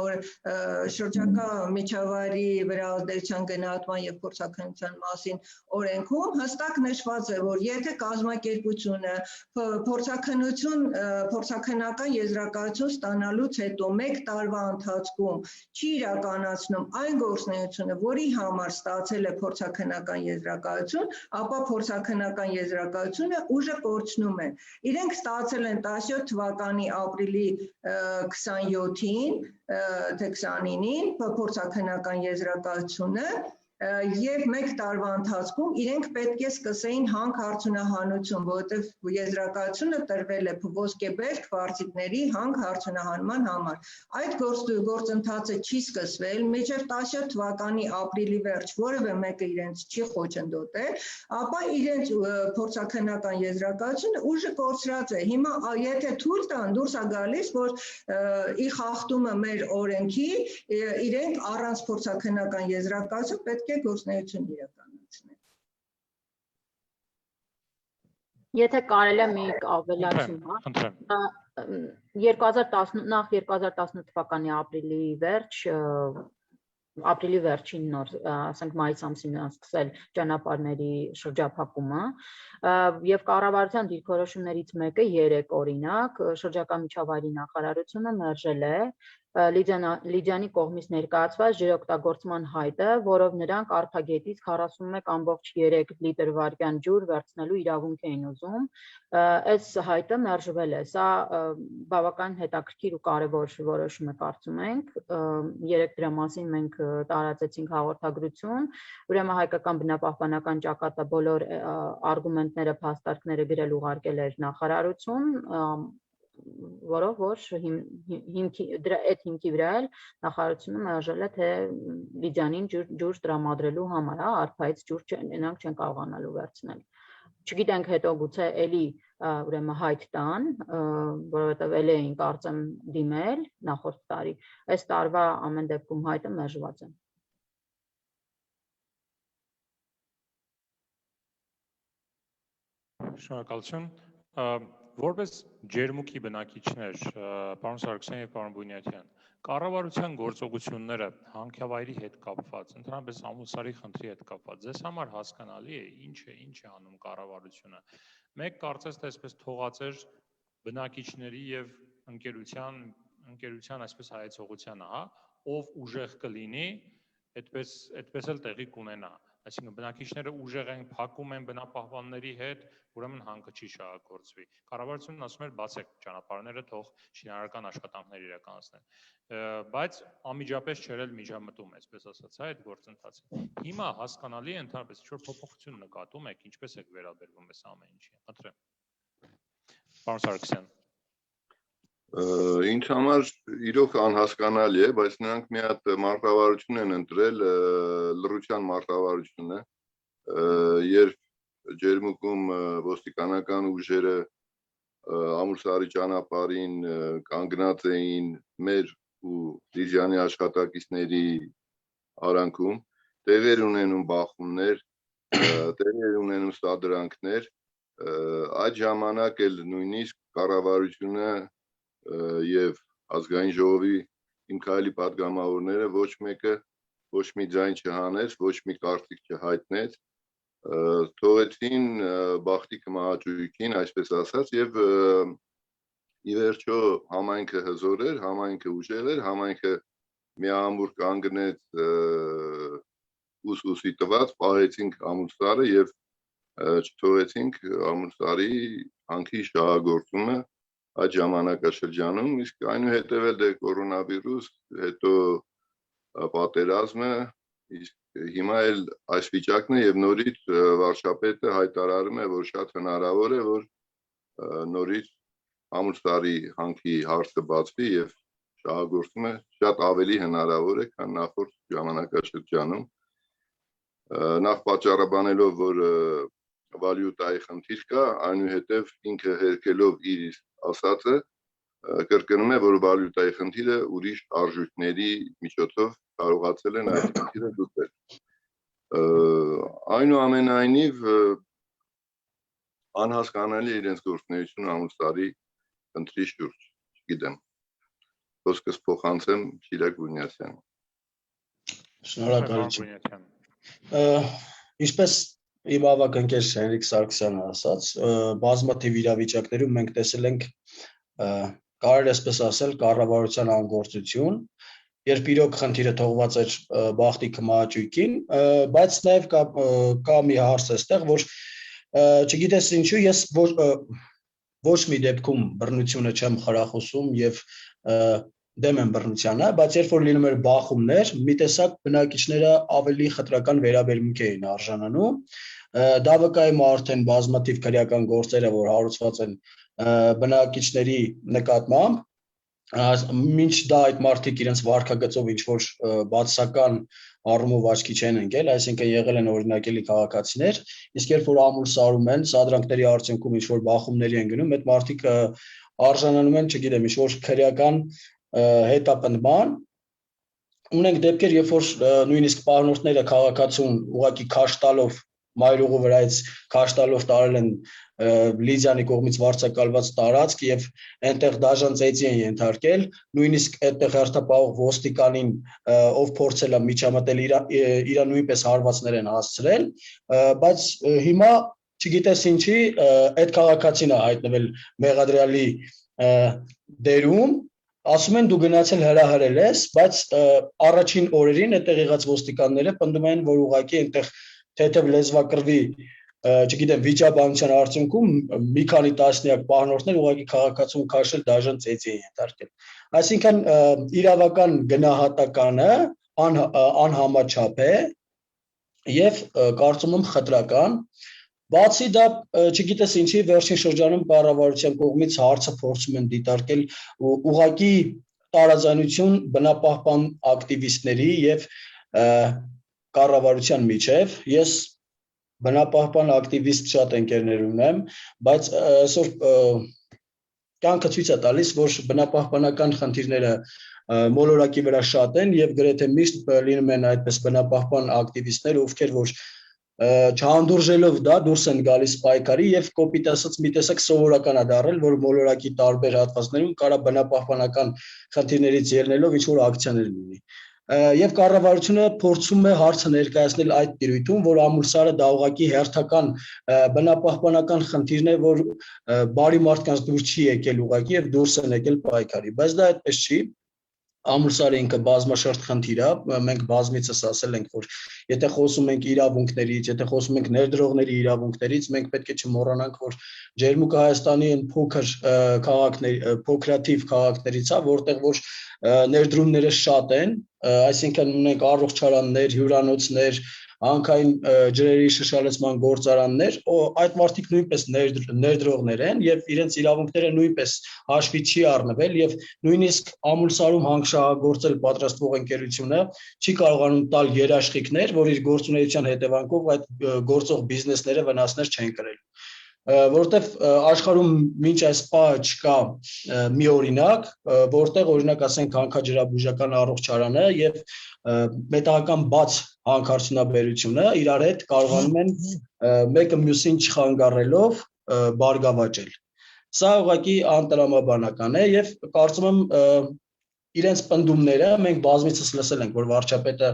շրջակա միջավայրի վրա ազդեցության գնահատման եւ փորձաքննության մասին օրենքում հստակ նշված է, որ եթե կազմակերպությունը փորձաքննական եզրակացություն ստանալուց հետո 1 տարվա ընթացքում չի իրականացնում այն գործունեությունը, որի համար ստացել է փորձաքննական եզրակացություն, ապա փորձաքննական եզրակացությունը ուժը կորցնում է։ Իրենք ստացել են 17 թվականի ապրիլի 27-ին, թե 29-ին փորձաքննական եզրակացությունը եւ 1 տարվա ընթացքում իրենք պետք է սկսեին հանքարդյունահանություն, որովհետեւ եզրակացությունը տրվել է ոսկեբերք վարձիկների հանքարդյունահանման համար։ Այդ գործընթացը չի սկսվել, մինչեւ 17 թվականի ապրիլի վերջ որևէ մեկը իրենց չի խոչընդոտել, ապա իրենց փորձաքննական եզրակացությունը ուժը կորցրած է։ Հիմա եթե թույլ տան, դուրս է գալիս, որ ի խախտումը մեր օրենքի իրենք առանց փորձաքննական եզրակացություն պետք է գործունեություն իրականացնել։ Եթե կարելի է մի ավելացում, Խնդրեմ։ 2018 թվականի ապրիլի վերջին նոր, ասենք մայիս ամսին սկսել ճանապարհների շրջափակումը եւ կառավարության դիրքորոշումներից մեկը 3 օրինակ շրջակա միջավայրի նախարարությունը մերժել է Լիջանի կողմից ներկայացված ջրօգտագործման հայտը, որով նրանք արփագետից 41.3 լիտր վարկյան ջուր վերցնելու իրավունք էին ուզում, այս հայտը մերժվել է, սա բավական հետաքրքիր ու կարևոր որոշում է կարծում ենք, 3 դրա մասին մենք տարածեցինք հաղորդագրություն, ուրեմն հայկական բնապահպանական ճակատը բոլոր արգումենտները, փաստարկները գրել ուղարկել էր նախարարություն, որով որ այդ հիմքի վրա էլ նախարարությունը մերժել է, թե Լիջանին ջուր տրամադրելու համար, արփայից ջուր նրանք չեն կարողանալու վերցնել։ Չգիտենք հետո գուցե էլի ուրեմն հայտ տան, որովհետև էլ էին կարծեմ դիմել նախորդ տարի, այս տարվա ամեն դեպքում հայտը մերժված է։ Շնորհակալություն։ Որպես ջերմուկի բնակիչներ, պարոն Սարգսյան եւ պարոն Բունյաթյան, կառավարության գործողությունները հանքավայրի հետ կապված, ընդհանրապես ամուսարի խնդրի հետ կապված, ձեզ համար հասկանալի է, ինչ է անում կառավարությունը։ Մեկ կարծես թե այսպես թողած էր բնակիչների եւ ընկերության այսպես հայեցողությանը, հա, ով ուժեղ կլինի, այդպես էլ տեղի կունենա։ Այսինքն բնակիչները ուժեղ են, փակում են բնապահպանների հետ, ուրեմն հանքը չի շահագործվի։ Կառավարությունն ասում էր բացեք ճանապարհները, թող շինարարական աշխատանքներ իրականացնեն։ Բայց անմիջապես չէր էլ միջամտում, այսպես ասած, այդ գործընթացը։ Հիմա հասկանալի է ընդհանրապես ինչ-որ փոփոխություն նկատում եք, ինչպես եք վերաբերվում այս ամեն ինչին։ Խնդրեմ։ Պարոն Սարգսյան։ Ինձ համար իրոք անհասկանալի է, բայց նրանք մի հատ մարտավարություն են ընտրել, լռության մարտավարությունը, երբ ջերմուկում ոստիկանական ուժերը ամուսարի ճանապարհին կանգնած էին մեր ու Լիջանի աշխատակիցների արանքում, տեղեր ունենում բախումներ, տեղեր ունենում սադրանքներ, այդ ժամանակ էլ նույնիսկ կառավարությունը եւ ազգային ժողովի իմ քայլի պատգամավորները ոչ մեկը ոչ մի ձայն չհանեց, ոչ մի կարծիք չհայտնեց, թողեցին բախտի կմահաճույքին, այսպես ասած, եւ ի վերջո համայնքը հզոր էր, համայնքը ուժեղ էր, համայնքը միահամուռ կանգնեց ուսի տված, պահեցինք ամուսարը եւ չթողեցինք ամուսարի հանքի շահագործումը այդ ժամանակաշրջանում, իսկ այնուհետև էլ դե կորոնավիրուս, հետո պատերազմը, իսկ հիմա էլ այս վիճակն է եւ նորից վարչապետը հայտարարում է, որ շատ հնարավոր է, որ նորից ամուսարի հանքի հարցը բացվի եւ շահագործումը շատ ավելի հնարավոր է, քան նախորդ ժամանակաշրջանում։ Նախ պատճառաբանելով, որ վալյուտայի խնդիր կա, այնուհետև ինքը հերքելով իր ասածը կրկնում է, որ վալյուտայի խնդիրը ուրիշ արժույթների միջոցով կարողացել են այդ խնդիրը լուծել։ Այնուամենայնիվ անհասկանալի է իրենց գործունեությունը Ամուլսարի խնդրի շուրջ, չգիտեմ։ Խոսքս փոխանցեմ Շիրակ Բունյասյանին։ Շնորհակալություն։ Ինչպես իմ ավագ ընկեր Հենրիկ Սարգսյանը ասաց, բազմաթիվ իրավիճակներում մենք տեսել ենք կարելի այսպես ասել կառավարության անգործություն, երբ իրոք խնդիրը թողված էր բախտի քմահաճույքին, բայց նաև կա մի հարց այստեղ, որ չգիտես ինչու ես ոչ մի դեպքում բռնությունը չեմ խրախուսում եւ դեմ եմ բռնությանը, բայց երբ որ լինում էր բախումներ, մի տեսակ բնակիչները ավելի խտրական վերաբերմունք էին արժանանում, դա վկայում է արդեն բազմաթիվ քրեական գործերը, որ հարուցված են բնակիչների նկատմամբ, մինչ դա այդ մարդիկ իրենց վարքագծով ինչ որ բացասական առումով աչքի չեն ընկել, այսինքն եղել են օրինակելի քաղաքացիներ, իսկ երբ որ ամուլսարում են, սադրանքների արդյունքում ինչ որ բախումների են գնում, այդ մարդիկ արժանանում են, չգիտեմ, ինչ որ քրեական հետապնդման, ունենք դեպքեր, երբ որ նույնիսկ պահնորդները քաղաքացուն ուղղակի քաշ տալով մայրուղու վրայից քաշ տալով տարել են Լիզյանի կողմից վարձակալված տարածք եւ այնտեղ դաժան ծեծի են ենթարկել, նույնիսկ այդտեղ հերթապահող ոստիկանին, ով փորձել է միջամտել, իր նույնպես հարվածներ են հասցրել, բայց հիմա չգիտես ինչի այդ քաղաքացին է հայտնվել մեղադրյալի դերում, ասում են դու գնացել հրահրել ես, բայց առաջին օրերին այդտեղ եղած ոստիկանները պնդում են, որ ուղղակի այնտեղ թեթև լեզվակռվի չգիտեմ վիճաբանության արդյունքում մի քանի տասնյակ պահնորդներ ուղղակի քաղաքացուն քաշել դաժան ծեծի են ենթարկել։ Այսինքն իրավական գնահատականը անհամաչափ է եւ կարծում եմ խտրական, բացի դա չգիտես ինչի վերջին շրջանում կառավարության կողմից հարցը փորձում են դիտարկել ուղղակի տարաձայնություն բնապահպան ակտիվիստների եւ կառավարության միջև, ես բնապահպան ակտիվիստ շատ ընկերներ ունեմ, բայց այսօր կյանքը ցույց է տալիս, որ բնապահպանական խնդիրները մոլորակի վրա շատ են եւ գրեթե միշտ լինում են այդպես բնապահպան ակտիվիստներ, ովքեր որ չհանդուրժելով դա դուրս են գալիս պայքարի եւ կոպիտ ասած մի տեսակ սովորական է դառել, որ մոլորակի տարբեր հատվածներում կարա բնապահպանական խնդիրներից ելնելով ինչ որ ակցիաներ լինի։ Եվ կառավարությունը փորձում է հարցը ներկայացնել այդ տիրույթում, որ ամուլսարը դա ուղղակի հերթական բնապահպանական խնդիրն է, որ բարի մարդկանց դուրս չի եկել ուղղակի եւ դուրս են եկել պայքարի, բայց դա այդպես չի։ Ամուլսարը ինքը բազմաշերտ խնդիր է, մենք բազմիցս ասել ենք, որ եթե խոսում ենք իրավունքներից, եթե խոսում ենք ներդրողների իրավունքներից, մենք պետք է չմոռանանք, որ Ջերմուկը Հայաստանի այն փոքր քաղաքների, փոքրաթիվ քաղաքներից է, որտեղ որ ներդրումները շատ են, այսինքն ունենք առողջարաններ, հյուրանոցներ, հանքային ջրերի շշալցման գործարաններ, այդ մարդիկ նույնպես ներդրողներ են եւ իրենց իրավունքները նույնպես հաշվի չի առնվել եւ նույնիսկ ամուլսարում հանքշահագործել պատրաստվող ընկերությունը չի կարողանում տալ երաշխիքներ, որ իր գործունեության հետևանքով այդ գործող բիզնեսները վնասներ չեն կրել, որտեվ աշխարհում մինչ այս պահը չկա մի օրինակ, որտեղ օրինակ ասենք հանքաջրաբուժական առողջարանը եւ մետաղական բաց հանքարդյունաբերությունը իրար հետ կարողանում են մեկը մյուսին չխանգարելով բարգավաճել։ Սա ուղղակի անտրամաբանական է եւ կարծում եմ իրենց պնդումները մենք բազմիցս լսել ենք, որ վարչապետը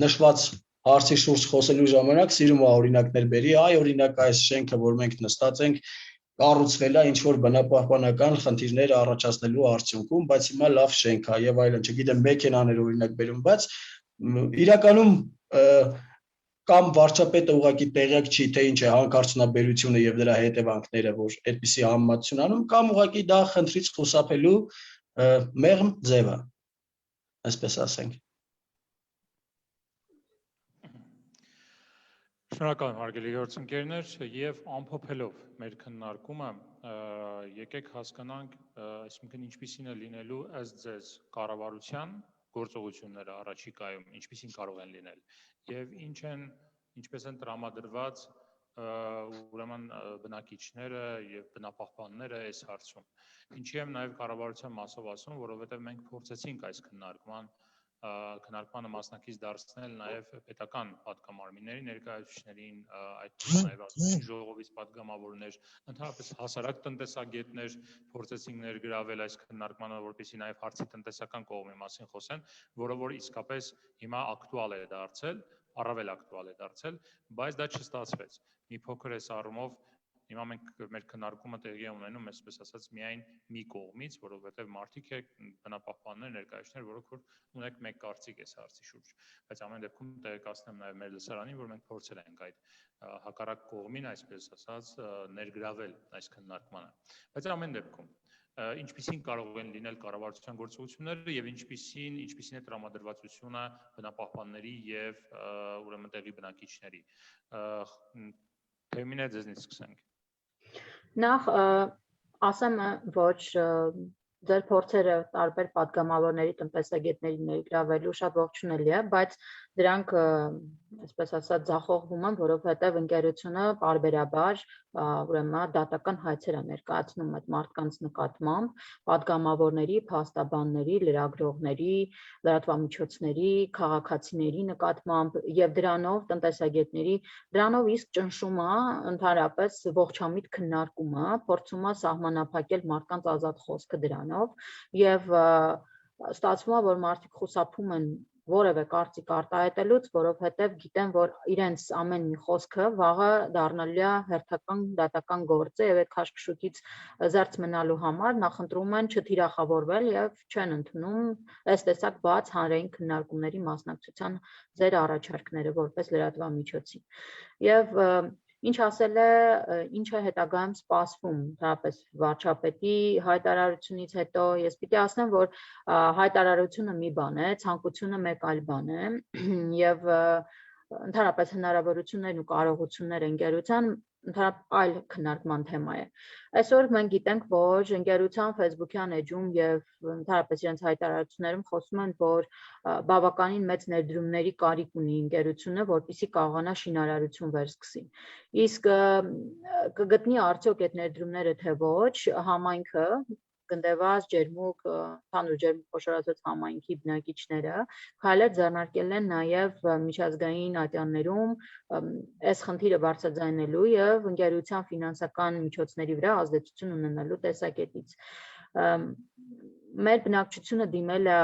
նշված հարցի շուրջ խոսելու ժամանակ սիրում է օրինակներ բերի, այ օրինակ այս շենքը, որ մենք նստած ենք, կառուցվել է ինչ որ բնապահպանական խնդիրներ առաջացնելու արդյունքում, բայց հիմա լավ շենք է եւ այլն, չգիտեմ, մեքենաներ օրինակ բերում, բայց իրականում կամ վարչապետը ուղղակի տեղյակ չի, թե ինչ է հանքարդյունաբերությունը եւ դրա հետևանքները, որ այդպիսի համեմատություն անում, կամ ուղղակի դա խնդրից խուսափելու մեղմ ձև է, այսպես ասենք։ Շնորհակալ եմ հարգելի գործընկերներ եւ ամփոփելով մեր քննարկումը եկեք հասկանանք, այսինքն ինչպիսին է լինելու ըստ ձեզ կառավարության գործողությունները առաջիկայում, ինչպիսին կարող են լինել եւ ինչպես են տրամադրված ուրեմն բնակիչները եւ բնապահպանները այս հարցում։ Ինչի եմ նաեւ կառավարության մասով ասում, որովհետեւ մենք փորձեցինք այս քննարկմանը մասնակից դարձնել նաեւ պետական պատգամավորների ներկայացուցիչներին, այդ նաեւ ազգային ժողովից պատգամավորներ, ընդհանրապես հասարակ տնտեսագետներ փորձեցինք ներգրավել այս քննարկմանը, որպեսզի նաեւ հարցի տնտեսական կողմի մասին խոսեն, որը որ իսկապես հիմա ակտուալ է դարձել, առավել ակտուալ է դարձել, բայց դա չստացվեց։ Մի փոքր այս առումով հիմա մենք մեր քննարկումը տեղի է ունենում, այսպես ասած, միայն մի կողմից, որովհետև մարդիկ եք բնապահպաններ, ներկայացուցիչներ, որոնք որ ունեք մեկ կարծիք այս հարցի շուրջ, բայց ամեն դեպքում տեղեկացնեմ նաև մեր լսարանին, որ մենք փորձել ենք այդ հակառակ կողմին, այսպես ասած, ներգրավել այս քննարկմանը։ Բայց ամեն դեպքում ինչպիսին կարող են լինել կառավարության գործողությունները եւ ինչպիսին է տրամադրվածությունը բնապահպանների եւ ուրեմն տեղի բնակիչների։ Թեմին է ձեզնից սկսենք։ Նախ ասեմ, ոչ ձեր փորձերը տարբեր պատգամավորների տնտեսագետների ներգրավելու շատ ողջունելի է, բայց դրանք այսպես ասած ձախողվում են, որովհետև ընկերությունը պարբերաբար ուրեմն դատական հայցեր է ներկայացնում այդ մարդկանց նկատմամբ, պատգամավորների, փաստաբանների, լրագրողների, լրատվամիջոցների, քաղաքացիների նկատմամբ եւ դրանով տնտեսագետների, դրանով իսկ ճնշում է ընդհանրապես ողջամիտ քննարկումը, փորձում է սահմանափակել մարդկանց ազատ խոսքը դրանով եւ ստացվում է, որ մարդիկ խուսափում են որևէ կարծիք արտահայտելուց, որովհետև գիտեն, որ իրենց ամեն մի խոսքը վաղը դառնալու է հերթական դատական գործ եւ այդ քաշքշուկից զերծ մնալու համար նախընտրում են չթիրախավորվել եւ չեն ընդունում այս տեսակ բաց հանրային քննարկումների մասնակցության ձեր առաջարկները որպես լրատվամիջոցի։ Եվ ինչ ասել է, ինչ է հետագայում սպասվում, դրապես վարչապետի հայտարարությունից հետո ես պիտի ասեմ, որ հայտարարությունը մի բան է, ցանկությունը մեկ այլ բան է եւ ընդհանրապես հնարավորություններն ու կարողությունները ընկերության ընդհանրապես այլ քննարկման թեմա է։ Այսօր մենք գիտենք, որ ընկերության Facebook-յան էջում եւ ընդհանրապես իրենց հայտարարություններում խոսում են, որ բավականին մեծ ներդրումների կարիք ունի ընկերությունը, որպեսզի կարողանա շինարարություն վերսկսի։ Իսկ կգտնի արդյոք այդ ներդրումները թե ոչ, համայնքը գնդեված ջերմուկ, ընդհանուր ջերմուկ խոշորացած համայնքի բնակիչները քայլեր ձեռնարկել են նաև միջազգային ատյաններում այս խնդիրը բարձրաձայնելու եւ ընկերության ֆինանսական միջոցների վրա ազդեցություն ունենալու տեսակետից։ Մեր բնակչությունը դիմել է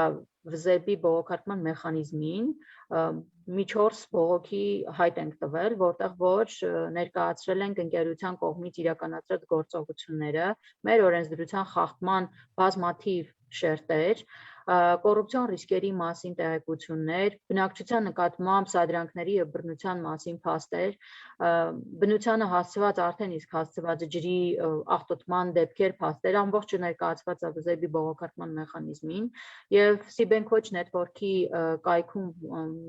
վզեպի բողոքարկման մեխանիզմին, մի 4 բողոքի հայտ ենք տվել, որտեղ որ ներկայացրել ենք ընկերության կողմից իրականացրած գործողությունները, մեր օրենսդրության խախտման բազմաթիվ շերտեր, կոռուպցիոն ռիսկերի մասին տեղեկություններ, բնակչության նկատմամբ սադրանքների եւ բռնության մասին փաստեր, բնությանը հասցված արդեն իսկ հասցված ջրի աղտոտման դեպքեր, փաստեր, ամբողջը ներկայացված է վզեպի բողոքարկման մեխանիզմին եւ Sibencoach Network-ի կայքում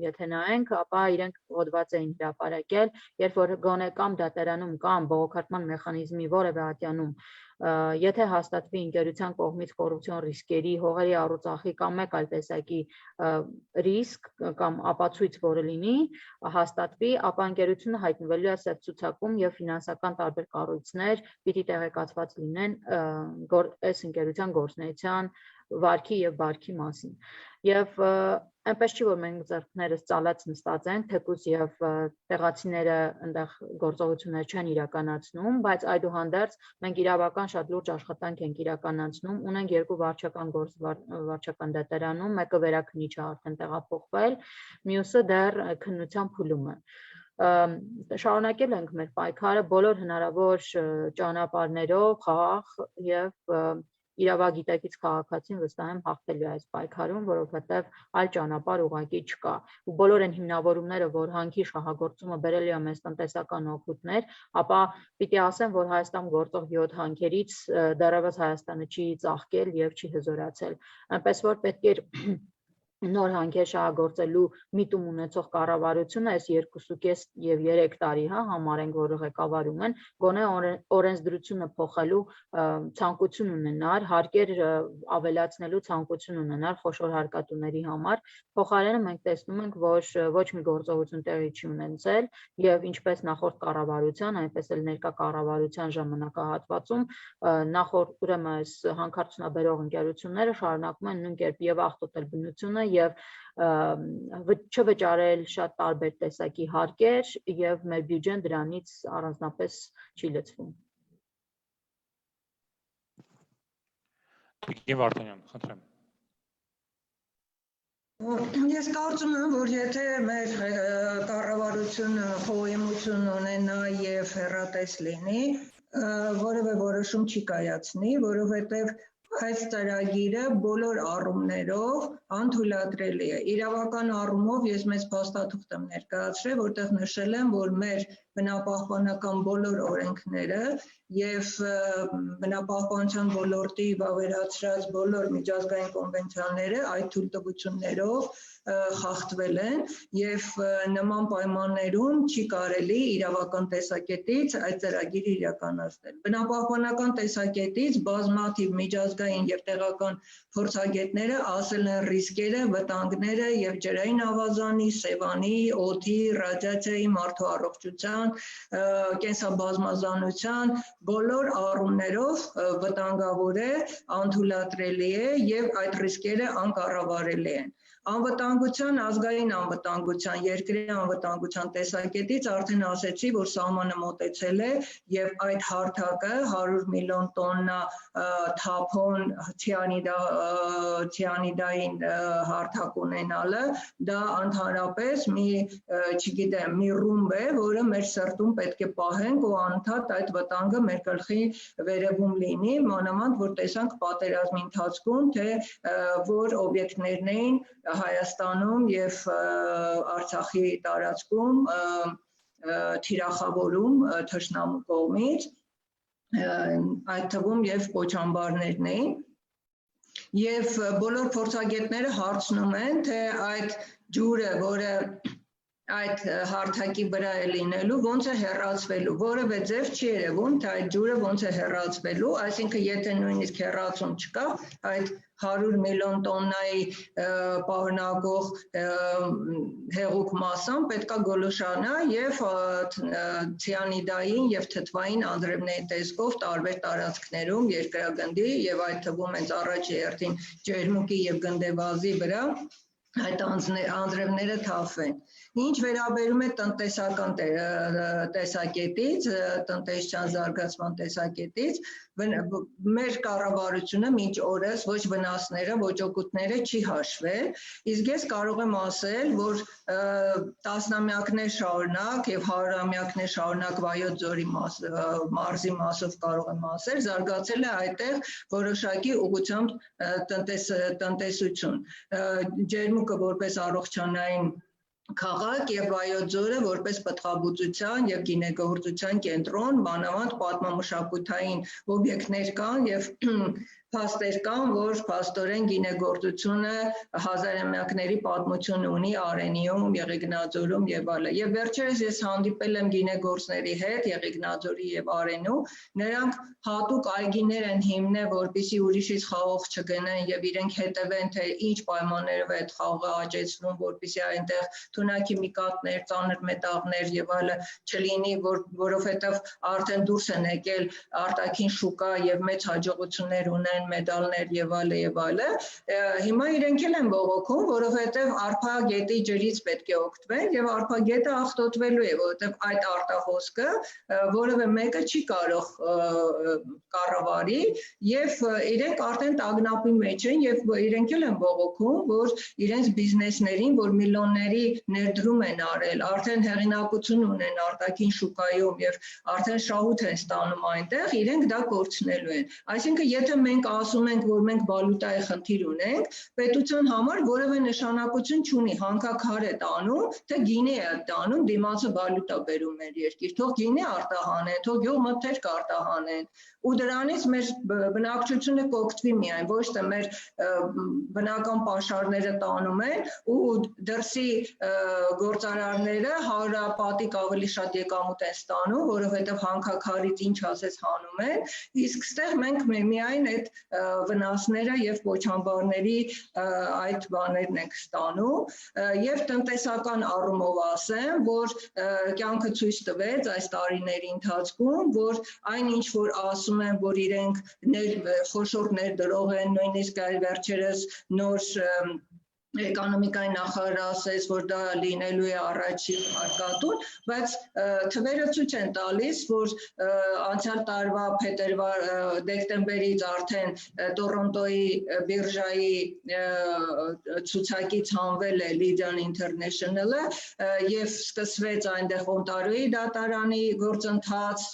եթե նայենք, ապա իրենք հոդված էին հրապարակել, երբ որ գոնե կամ դատարանում կամ բողոքարկման մեխանիզմի որևէ ատյանում եթե հաստատվի ընկերության կողմից կոռուպցիոն ռիսկերի, հողերի առուծախի կամ մեկ այլ տեսակի ռիսկ կամ ապացույց, որը լինի, հաստատվի, ապա ընկերությունը հայտնվելու է սև ցուցակում եւ ֆինանսական տարբեր կառույցներ պիտի տեղեկացված լինեն այս ընկերության գործունեության վարքի եւ բարքի մասին։ Եվ այնպես չի, որ մենք ձեռքներս ծալած նստած ենք, թեկուզ եւ տեղացիները այնտեղ գործողություններ չեն իրականացնում, բայց այդուհանդերձ մենք իրավական շատ լուրջ աշխատանք ենք իրականացնում, ունենք 2 վարչական դատարանում, մեկը վերաքննիչ է արդեն տեղափոխվել, մյուսը դեռ քննության փուլում է։ Շարունակել ենք մեր պայքարը բոլոր հնարավոր ճանապարհներով, խաղաղ եւ իրավագիտակից քաղաքացին վստահ եմ հաղթելու այս պայքարում, որովհետև այլ ճանապարհ ուղղակի չկա։ Ու բոլոր այն հիմնավորումները, որ հանքի շահագործումը բերել է մեզ տնտեսական օգուտներ, ապա պիտի ասեմ, որ Հայաստան գործող 7 հանքերից դեռևս Հայաստանը չի ծաղկել եւ չի հզորացել։ Այնպես որ պետք է նոր հանքեր շահագործելու միտում ունեցող կառավարությունը այս 2.5 եւ 3 տարի համարենք, որ ղեկավարում են, գոնե օրենսդրությունը փոխելու ցանկություն ունենար, հարկեր ավելացնելու ցանկություն ունենար խոշոր հարկատուների համար, փոխարենը մենք տեսնում ենք, որ ոչ մի գործողություն տեղի չի ունեցել եւ ինչպես նախորդ կառավարության, այնպես էլ ներկա կառավարության ժամանակահատվածում նախորդ ուրեմն այս հանքարդյունաբերող ընկերությունները շարունակում են նույն կերպ եւ աղտոտել բնությունը եւ չվճարել շատ տարբեր տեսակի հարկեր եւ մեր բյուջեն դրանից առանձնապես չի լցվում։ Տիկին Վարդանյան, խնդրեմ։ Ես կարծում եմ, որ եթե մեր կառավարությունը խոհեմություն ունենա եւ հեռատես լինի, որևէ որոշում չի կայացնի, որովհետեւ այս ծրագիրը բոլոր առումներով անթույլատրելի է։ Իրավական առումով ես մեծ փաստաթուղթ եմ ներկայացրել, որտեղ նշել եմ, որ մեր բնապահպանական բոլոր օրենքները եւ բնապահպանության ոլորտի վավերացրած բոլոր միջազգային կոնվենցիաները այդ թույլտվություններով խախտվել են եւ նման պայմաններում չի կարելի իրավական տեսակետից այդ ծրագիրը իրականացնել։ Բնապահպանական տեսակետից բազմաթիվ միջազգային եւ տեղական փորձագետները ասել են ռիսկերը, վտանգները եւ ջրային ավազանի, սևանի, օդի, ռադիացիայի, մարդու առողջության, կենսաբազմազանության բոլոր առումներով վտանգավոր է, անթույլատրելի է եւ այդ ռիսկերը անկառավարելի են։ Անվտանգության, ազգային անվտանգության, երկրի անվտանգության տեսակետից արդեն ասեցի, որ սահմանը մոտեցել է եւ այդ հարթակը 100 միլիոն տոննա թափոն ցիանիդային հարթակ ունենալը, դա ընդհանրապես մի ռումբ է, որը մեր սրտում պետք է պահենք ու անընդհատ այդ վտանգը մեր գլխի վերևում լինի, մանավանդ որ տեսանք պատերազմի ընթացքում, թե որ օբյեկտներն էին Հայաստանում եւ Արցախի տարածքում թիրախավորում թշնամու կողմից, այդ թվում եւ կոչամբարներն էին, եւ բոլոր փորձագետները հարցնում են, թե այդ ջուրը, որը այդ հարթակի վրա է լինելու, ոնց է հեռացվելու, որևէ ձև չի երևում, թե այդ ջուրը ոնց է հեռացվելու, այսինքն եթե նույնիսկ հեռացում չկա, այդ 100 միլիոն տոննայի պահանջող հեղուկ մասան պետքա գոլոշանա եւ ցիանիդային եւ թթվային անձրևների տեսքով տարբեր տարածքներում երկրագնդի եւ այդ թվում հենց առաջի հերթին ջերմուկի եւ գնդեվազի վրա այդ անձրևները թափվեն։ Ինչ վերաբերում է տնտեսական տեսակետից, տնտեսության զարգացման տեսակետից, մեր կառավարությունը մինչ օրս ոչ վնասները, ոչ օգուտները չի հաշվել, իսկ ես կարող եմ ասել, որ տասնամյակներ շարունակ եւ հարյուրամյակներ շարունակ Վայոց ձորի մարզի մասով կարող եմ ասել, զարգացել է այդտեղ որոշակի ուղղությամբ տնտեսություն։ Ջերմուկը որպես առողջանային քաղաք եւ Վայոց ձորը որպես պտղաբուծության եւ գինեգործության կենտրոն, մանավանդ պատմամշակութային օբյեկտներ կան եւ փաստեր կան, որ փաստորեն գինեգործությունը հազարամյակների պատմություն ունի Արենիում, Եղեգնաձորում եւ այլն։ Եվ վերջերս ես հանդիպել եմ գինեգործների հետ Եղեգնաձորի եւ Արենու, նրանք հատուկ այգիներ են հիմնել, որպեսզի ուրիշից խաղող չգնեն եւ իրենք հետևեն, թե ինչ պայմաններով է այդ խաղը աճեցնում, որպեսզի այնտեղ թունակի միկատներ, ծանր մետաղներ եւ այլն չլինի, որովհետեւ արդեն դուրս են եկել արտաքին շուկա եւ մեծ հաջողություններ ունեն մեդալներ եւ այլն, հիմա իրենք էլ են բողոքում, որովհետեւ արփագետի ջրից պետք է օգտվել եւ արփագետը աղտոտվելու է, որովհետեւ այդ արտահոսքը որևէ մեկը չի կարող կառավարի եւ իրենք արդեն տագնապի մեջ են եւ իրենք էլ են բողոքում, որ իրենց բիզնեսներին, որ միլիոնների ներդրում են արել, արդեն հեղինակություն ունեն արտաքին շուկայում եւ արդեն շահույթ են ստանում այնտեղ, իրենք դա կորցնելու են։ Այսինքն եթե մենք ասում ենք, որ մենք վալուտայի խնդիր ունենք, պետության համար որևէ նշանակություն չունի, հանքաքար է տանում, թե գինի է տանում, դիմացը վալուտա բերում մեր երկիր, թող գինի արտահանեն, թող գյուղ մթերք արտահանեն, ու դրանից մեր բնակչությունը կօգտվի միայն, ոչ թե մեր բնական պաշարները տանում են ու դրսի գործարարները հարապատիկ ավելի շատ եկամուտ են ստանում, որովհետև հանքաքարից ինչ ասես հանում են, իսկ ստեղ մենք միայն այդ վնասները եւ պոչամբարների այդ բաներն ենք ստանում եւ տնտեսական առումով ասեմ, որ կյանքը ցույց տվեց այս տարիների ընթացքում, որ այն ինչ որ ասում են, որ իրենք խոշոր ներդրող են, նույնիսկ այլ վերջերս նոր էկոնոմիկայի նախարարը ասեց, որ դա լինելու է առաջին հարկատուն, բայց թվերը ցույց են տալիս, որ անցյալ տարվա դեկտեմբերից արդեն Տորոնտոյի բիրժայի ցուցակից հանվել է Lydian International-ը եւ սկսվեց այնտեղ Օնտարիոյի դատարանի գործընթաց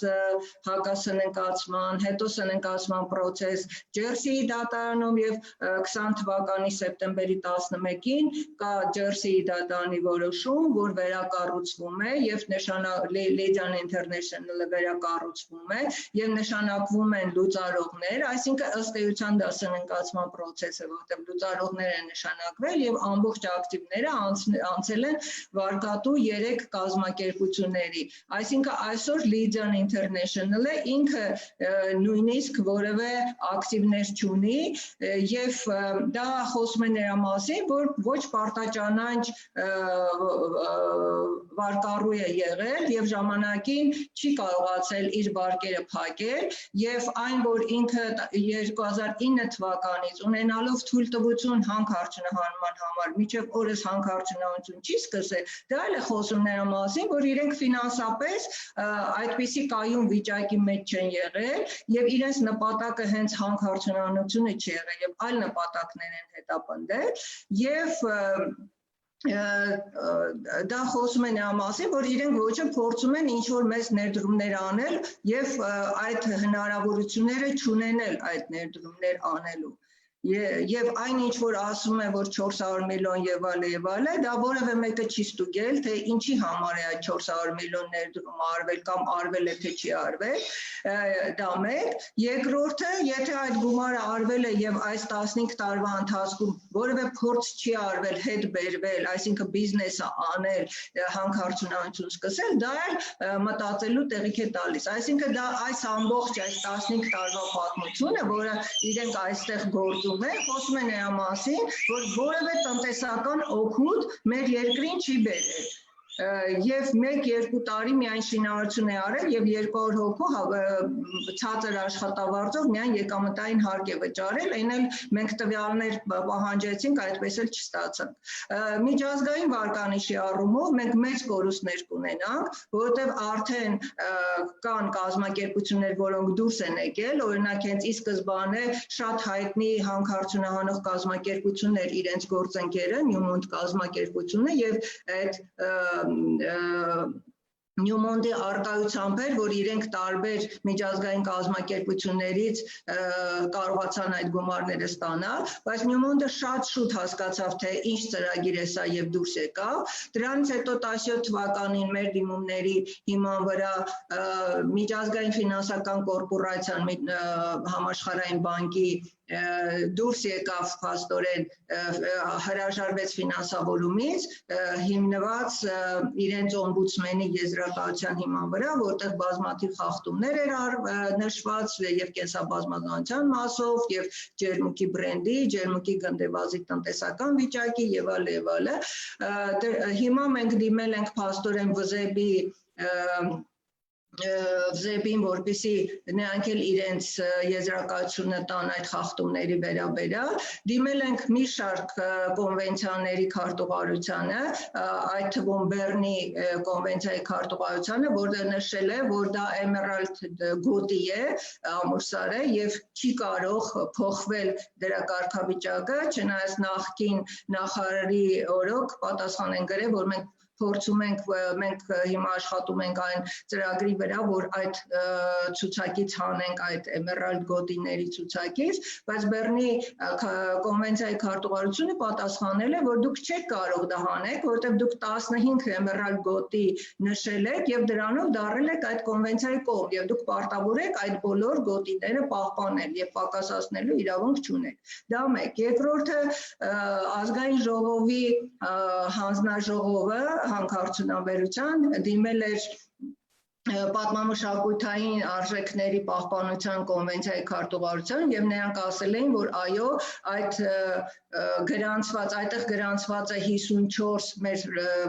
հակասննկացման, հետո սննկացման process Ջերսիի դատարանում եւ 20 թվականի սեպտեմբերի 11-ին կա Ջերսիի դատարանի որոշում, որ վերակառուցվում է եւ Lydian International-ը վերակառուցվում է եւ նշանակվում են լուծարողներ, այսինքն ըստ էության դա սննկացման process է, որտեղ լուծարողներ են նշանակվել եւ ամբողջ ակտիվները անցել են վարկատու 3 կազմակերպությունների, այսինքն այսօր Lydian International-ը ինքը նույնիսկ որևէ ակտիվներ չունի եւ դա խոսում է նրա մասին, որ ոչ պարտաճանաչ վարկառու է եղել եւ ժամանակին չի կարողացել իր վարկերը փակել եւ այն, որ ինքը 2009 թվականից ունենալով թույլտվություն հանքարդյունահանման համար միջև օրս հանքարդյունահանություն չի սկսել, դա էլ է խոսում նրա մասին, որ իրենք ֆինանսապես այդպիսի կայուն վիճակի մեջ չեն եղել եւ իրենց նպատակը հենց հանքարդյունահանությունը չի եղել եւ այլ նպատակներ են հետապնդել եւ դա խոսում է նրա մասին, որ իրենք ոչ թե փորձում են ինչ-որ մեծ ներդրումներ անել եւ այդ հնարավորությունները չունենել այդ ներդրումներ անելու եւ այն ինչ որ ասում են որ 400 միլիոն եւ այլ, դա որևէ մեկը չի ստուգել, թե ինչի համար է այդ 400 միլիոն ներդրում արվել կամ արվել է թե չի արվել, դա մեկ, երկրորդը, եթե այդ գումարը արվել է եւ այս 15 տարվա ընթացքում որևէ փորձ չի արվել հետ բերվել, այսինքն բիզնեսը անել, հանքարդյունահանություն սկսել, դա էլ մտածելու տեղիք է տալիս, այսինքն դա այս ամբողջ այս 15 տարվա պատմությունը, որը իրենք այստեղ գործում խոսում է նրա մասին, որ որևէ տնտեսական օգուտ մեր երկրին չի բերել եւ 1-2 տարի միայն շինարարություն է արել եւ 200 հոգու ցածր աշխատավարձով միայն եկամտային հարկ է վճարել, այն էլ մենք տվյալներ պահանջեցինք, այդպես էլ չստացանք։ Միջազգային վարկանիշի առումով մենք մեծ կորուստներ կունենանք, որովհետեւ արդեն կան կազմակերպություններ, որոնք դուրս են եկել, օրինակ հենց ի սկզբանե շատ հայտնի հանքարդյունահանող կազմակերպություններ իրենց գործընկերը Newmont կազմակերպությունը եւ այդ Newmont-ի արկայությամբ էր, որ իրենք տարբեր միջազգային կազմակերպություններից կարողացան այդ գումարները ստանալ, բայց Newmont-ը շատ շուտ հասկացավ, թե ինչ ծրագիր է սա եւ դուրս եկավ։ Դրանից հետո 17 թվականին մեր դիմումների հիման վրա միջազգային ֆինանսական կորպորացիան համաշխարհային բանկի դուրս եկավ փաստորեն հրաժարվեց ֆինանսավորումից հիմնված իրենց օմբուդսմենի եզրակացության հիման վրա, որտեղ բազմաթիվ խախտումներ էր նշված եւ կենսաբազմազանության մասով եւ ջերմուկի բրենդի, ջերմուկի գնդեվազի տնտեսական վիճակի եւ այլը։ Հիմա մենք դիմել ենք փաստորեն Վզեբին, որպեսի նրանք էլ իրենց եզրակացությունը տան այդ խախտումների վերաբերյալ, դիմել ենք մի շարք կոնվենցիաների քարտուղարությանը, այդ թվում Բեռնի կոնվենցիայի քարտուղարությանը, որտեղ նշել է, որ դա Emerald գոտի է, ամուրսար է եւ չի կարող փոխվել դրա կարգավիճակը, չնայած նախկին նախարարի օրոք պատասխան են գրել, որ մենք փորձում ենք մենք հիմա աշխատում ենք այն ծրագրի վրա, որ այդ ցուցակից հանենք այդ էմերալդ գոտիների ցուցակից, բայց Բեռնի կոնվենցիայի քարտուղարությունը պատասխանել է, որ դուք չեք կարող դա հանեք, որովհետև դուք 15 էմերալդ գոտի նշել եք եւ դրանով դարել եք այդ կոնվենցիայի կողմ եւ դուք պարտավոր եք այդ բոլոր գոտիները պահպանել եւ պակասացնելու իրավունք չունեք։ Դա մեկ։ Երկրորդը ազգային ժողովի հանձնաժողովը հանքարդյունաբերության դիմել էր պատմամշակութային արժեքների պահպանության կոնվենցիայի քարտուղարության եւ նրանք ասել էին, որ այո, այդ այդտեղ գրանցված է 54 մեր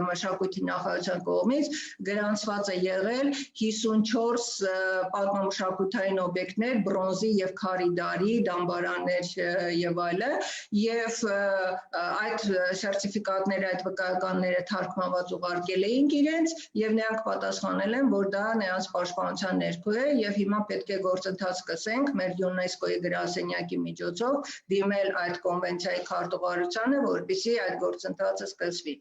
մշակույթի նախարարության կողմից գրանցված է եղել 54 պատմամշակութային օբյեկտներ, բրոնզի եւ քարի դարի, դամբարաններ եւ այլը, եւ այդ սերտիֆիկատները, այդ վկայականները թարգմանված ուղարկել էինք իրենց եւ նրանք պատասխանել են, որ դա նրանց պաշտպանության ներքո է եւ հիմա պետք է գործընթաց սկսենք մեր ՅՈՒՆԵՍԿՕ-ի գրասենյակի միջոցով դիմել այդ կոնվենցիայի քարտուղարությանը, որպեսզի այդ գործընթացը սկսվի։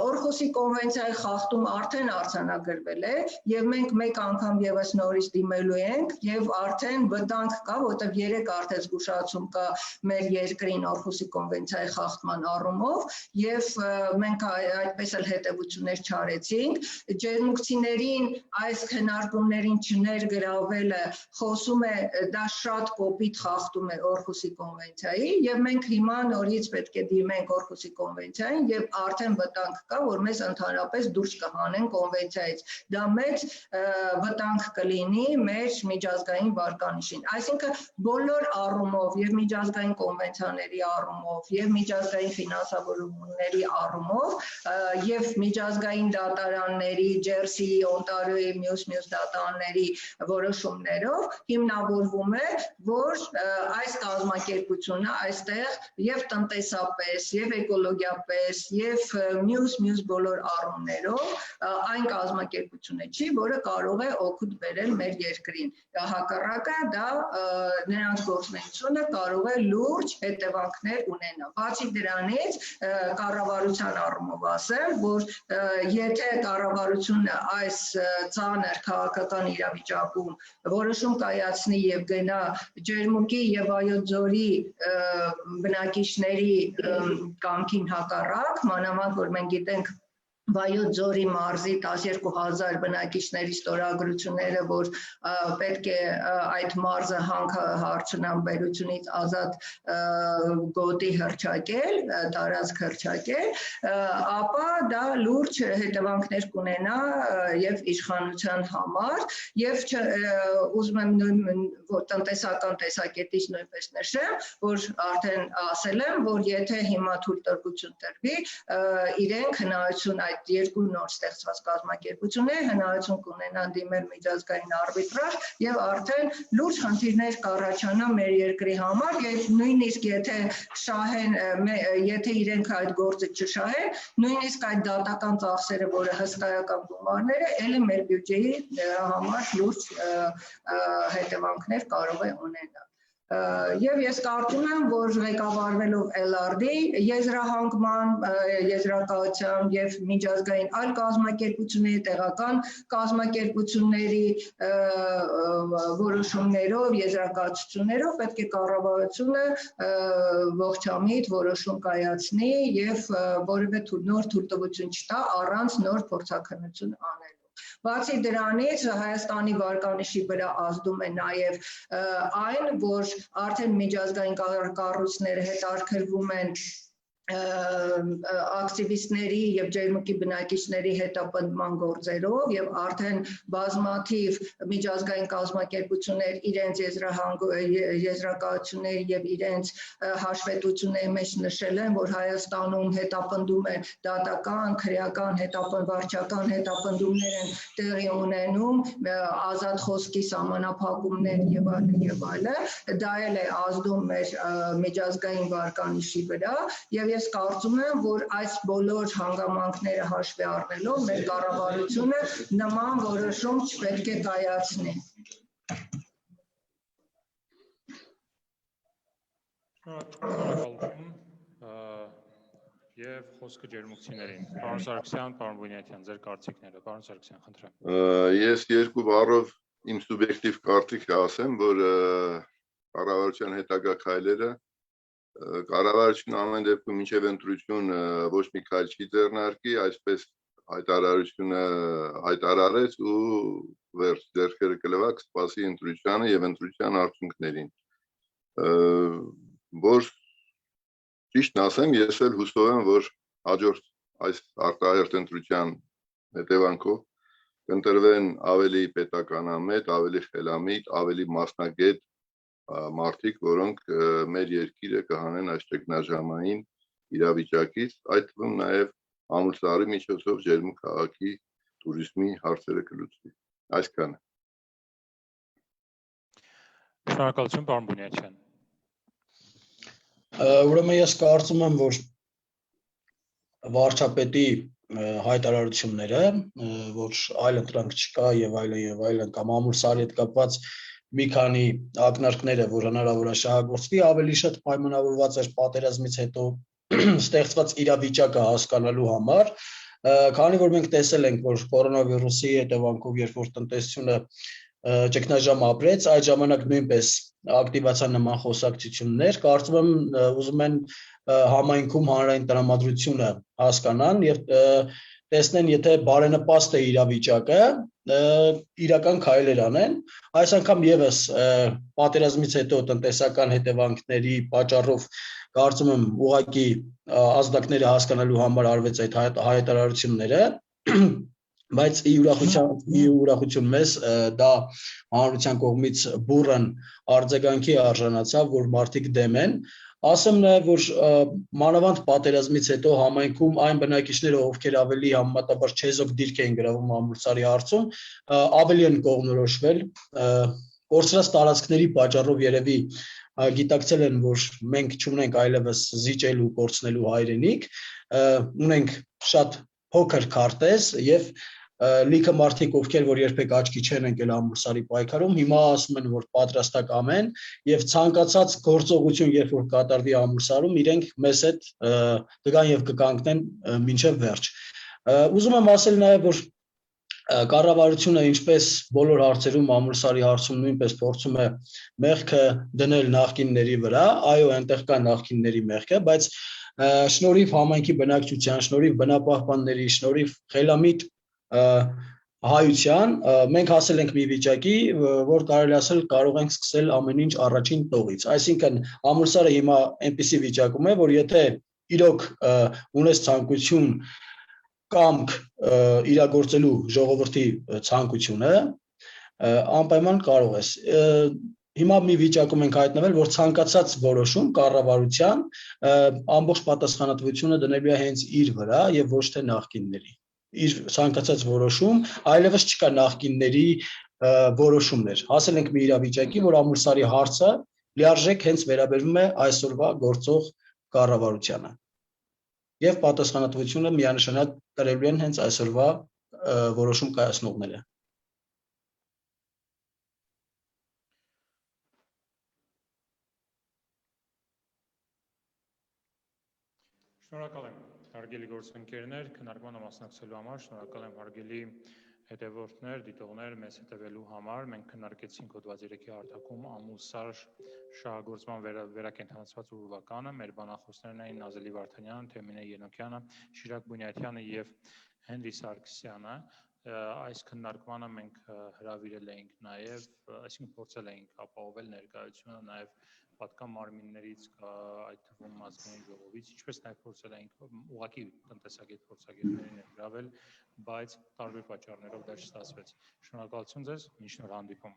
Օրխոսի կոնվենցիայի խախտում արդեն արձանագրվել է եւ մենք մեկ անգամ եւս նորից դիմելու ենք եւ արդեն վտանգ կա, որտեղ 3 արդեն զգուշացում կա մեր երկրին Օրխոսի կոնվենցիայի խախտման առումով եւ մենք այդպես էլ հետեւություններ չարեցինք։ Ջերմուկցիներին այս քննարկումներին չներգրավելը խոսում է, դա շատ կոպիտ խախտում է Օրխոսի կոնվենցիայի եւ մենք հիմա նորից պետք է դիմենք Օրխոսի կոնվենցիային եւ արդեն վտանգ կա, որ մեզ ընդհանրապես դուրս կհանեն կոնվենցիայից։ Դա մեծ վտանգ կլինի մեր միջազգային վարկանիշին։ Այսինքն բոլոր առումով եւ միջազգային կոնվենցիաների առումով եւ միջազգային ֆինանսավորումների առումով եւ միջազգային դատարանների, Ջերսիի, Օնտարիոյի մյուս դատարանների որոշումներով հիմնավորվում է, որ այս կազմակերպությունը այստեղ եւ տնտեսապես, եւ էկոլոգիապես, եւ մյուս բոլոր առումներով այն կազմակերպությունը չի, որը կարող է օգուտ բերել մեր երկրին։ Հակառակը դա նրանց գործունեությունը կարող է լուրջ հետևանքներ ունենալ։ Բացի դրանից կառավարության առումով ասեմ, որ եթե կառավարությունը այս ծանր քաղաքական իրավիճակում որոշում կայացնի եւ գնա ջերմուկի եւ Վայոց ձորի բնակիչների կամքին հակառակ, մանավանդ որ մենք գիտենք Վայոց ձորի մարզի 12000 բնակիչների ստորագրությունները, որ պետք է այդ մարզը հանքարդյունաբերությունից ազատ գոտի հռչակել, տարածք հռչակել, ապա դա լուրջ հետևանքներ կունենա եւ իշխանության համար եւ ուզում եմ որ տնտեսական տեսակետից նույնպես նշեմ, որ արդեն ասել եմ, որ եթե հիմա թույլտվություն տրվի, իրենք հնարավորություն այդ երկու նոր ստեղծված կազմակերպությունները հնարավորություն կունենան դիմել միջազգային արբիտրաժ եւ արդեն լուրջ խնդիրներ կառաջանա մեր երկրի համար եւ նույնիսկ եթե շահեն, եթե իրենք այդ գործը չշահեն, նույնիսկ այդ դատական ծախսերը, որը հսկայական գումարները, ելի մեր բյուջեի համար լուրջ հետևանքներ կարող է ունենալ։ Եվ ես կարծում եմ, որ ղեկավարվելով LRD եզրահանգման, եզրակացության եւ միջազգային այլ կազմակերպությունների, տեղական կազմակերպությունների որոշումներով, եզրակացություններով պետք է կառավարությունը ողջամիտ որոշում կայացնի եւ որևէ նոր թույլտվություն չտա առանց նոր փորձաքննություն անելու։ Բացի դրանից Հայաստանի վարկանիշի վրա ազդում է նաև այն, որ արդեն միջազգային կառույցները հետաքրքրվում են ակտիվիստների եւ ջերմուկի բնակիչների հետապնդման գործերով եւ արդեն բազմաթիվ միջազգային կազմակերպություններ իրենց եզրակացությունների եւ իրենց հաշվետվությունների մեջ նշել են, որ Հայաստանում հետապնդում է դատական, քրեական, վարչական հետապնդումներ են տեղի ունենում, ազատ խոսքի սահմանափակումներ եւ այլն, դա էլ է ազդում մեր միջազգային վարկանիշի վրա եւ ես կարծում եմ, որ այս բոլոր հանգամանքները հաշվի առնելով մեր կառավարությունը նման որոշում չպետք է կայացնի։ Շնորհակալություն։ Եվ խոսքը ջերմուկցիներին։ Պարոն Սարգսյան, պարոն Բունյատյան, ձեր կարծիքները։ Պարոն Սարգսյան, խնդրեմ։ Ես երկու բառով իմ սուբյեկտիվ կարծիքը ասեմ, որ կառավարության հետագա քայլերը կառավարությունը ամեն դեպքում մինչև ընտրություն ոչ մի քայլ չի ձեռնարկի, այսպես հայտարարությունը հայտարարեց ու վերջ ձեռքերը կլվակ սպասի ընտրությանը եւ ընտրության արդյունքներին։ Որ ճիշտն ասեմ, ես էլ հուսով եմ, որ հաջորդ այս արտահերթ ընտրության հետևանքով կընտրվեն ավելի պետականամետ, ավելի խելամիտ, ավելի մասնագետ մարդիկ, որոնք մեր երկիրը կհանեն այս ճգնաժամային իրավիճակից, այդ թվում նաև ամուսարի միջոցով ջերմուկ քաղաքի տուրիզմի հարցերը կլուծվի։ Այսքանը։ Շնորհակալություն, պարոն Բունյատյան։ Ուրեմն ես կարծում եմ, որ վարչապետի հայտարարությունները, որ այլ ընտրանք չկա եւ այլն կամ ամուսարի հետ կապված մի քանի ակնարկները, որ հնարավոր է շահագործվի, ավելի շատ պայմանավորված էր պատերազմից հետո ստեղծված իրավիճակը հասկանալու համար, քանի որ մենք տեսել ենք, որ կորոնավիրուսի հետևանքով երբ որ տնտեսությունը ճգնաժամ ապրեց, այդ ժամանակ նույնպես ակտիվացան նման խոսակցություններ, կարծում եմ ուզում են համայնքում հանրային տրամադրությունը հասկանան եւ տեսնեն, եթե բարենպաստ է իրավիճակը, իրական քայլեր անեն, այս անգամ եւս պատերազմից հետո տնտեսական հետևանքների պատճառով կարծում եմ ուղղակի ազդակները հասկանալու համար արվեց այդ հայտարարությունները, բայց ի ուրախություն մեզ դա հանրության կողմից բուրըն արձագանքի արժանացավ, որ մարդիկ դեմ են, ասեմ նաև, որ մանավանդ պատերազմից հետո համայնքում այն բնակիչները, ովքեր ավելի համեմատաբար չեզոք դիրք էին գրավում ամուսարի հարցում, ավելի են կողմնորոշվել, կորցրած տարածքների պատճառով երևի գիտակցել են, որ մենք չունենք այլևս զիջելու, կորցնելու հայրենիք, ունենք շատ փոքր քարտեզ եւ լիքը մարդիկ, ովքեր որ երբեք աչքի չեն ընկել ամուսարի պայքարում, հիմա ասում են, որ պատրաստակամ են եւ ցանկացած գործողություն, երբ որ կատարվի ամուսարում, իրենք մեզ հետ կգան եւ կկանգնեն մինչեւ վերջ։ Ուզում եմ ասել նաեւ, որ կառավարությունը ինչպես բոլոր հարցերում ամուսարի հարցում նույնպես փորձում է մեղքը դնել նախկինների վրա, այո, այնտեղ կա նախկինների մեղքը, բայց շնորհիվ համայնքի բնակչության, շնորհիվ բնապահպանների, շնորհիվ խելամիտ հայության մենք հասել ենք մի վիճակի, որ կարելի ասել կարող ենք սկսել ամեն ինչ առաջին տողից։ Այսինքն ամուսարը հիմա այնպիսի վիճակում է, որ եթե իրոք ունես ցանկություն կամք իրագործելու ժողովրդի ցանկությունը, անպայման կարող ես։ Հիմա մի վիճակում ենք հայտնվել, որ ցանկացած որոշում կառավարության ամբողջ պատասխանատվությունը դնելու է հենց իր վրա եւ ոչ թե նախկինների։ Իր ցանկացած որոշում, այլևս չկա նախկինների որոշումներ։ Հասել ենք մի իրավիճակի, որ ամուսարի հարցը լիարժեք հենց վերաբերվում է այսօրվա գործող կառավարությանը։ Եվ պատասխանատվությունը միանշանակ կրելու են հենց այսօրվա որոշում կայացնողները։ Շնորհակալ եմ, հարգելի գործընկերներ, քննարկմանը մասնակցելու համար, շնորհակալ եմ հարգելի հետևորդներ, դիտողներ, մեզ հետևելու համար։ Մենք քննարկեցինք հոդված 3-ի հարթակում ամուսար շահագործման վերակենդանացված ուրվականը, մեր բանախոսներն էին Նազելի Վարդանյանը, Թեմինե Ենոքյանը, Շիրակ Բունյատյանը եւ Հենրի Սարգսյանը։ Այս քննարկմանը մենք հրավիրել էինք նաեւ, այսինքն փորձել էինք ապահովել ներկայությունը նաեւ պատկան մարմիններից, այդ թվում ազգային ժողովից, ինչպես նաև փորձել էինք ուղղակի տնտեսագետ փորձագետների ներգրավել, բայց տարբեր պատճառներով դա չստացվեց։ Շնորհակալություն ձեզ, մինչ նոր հանդիպում։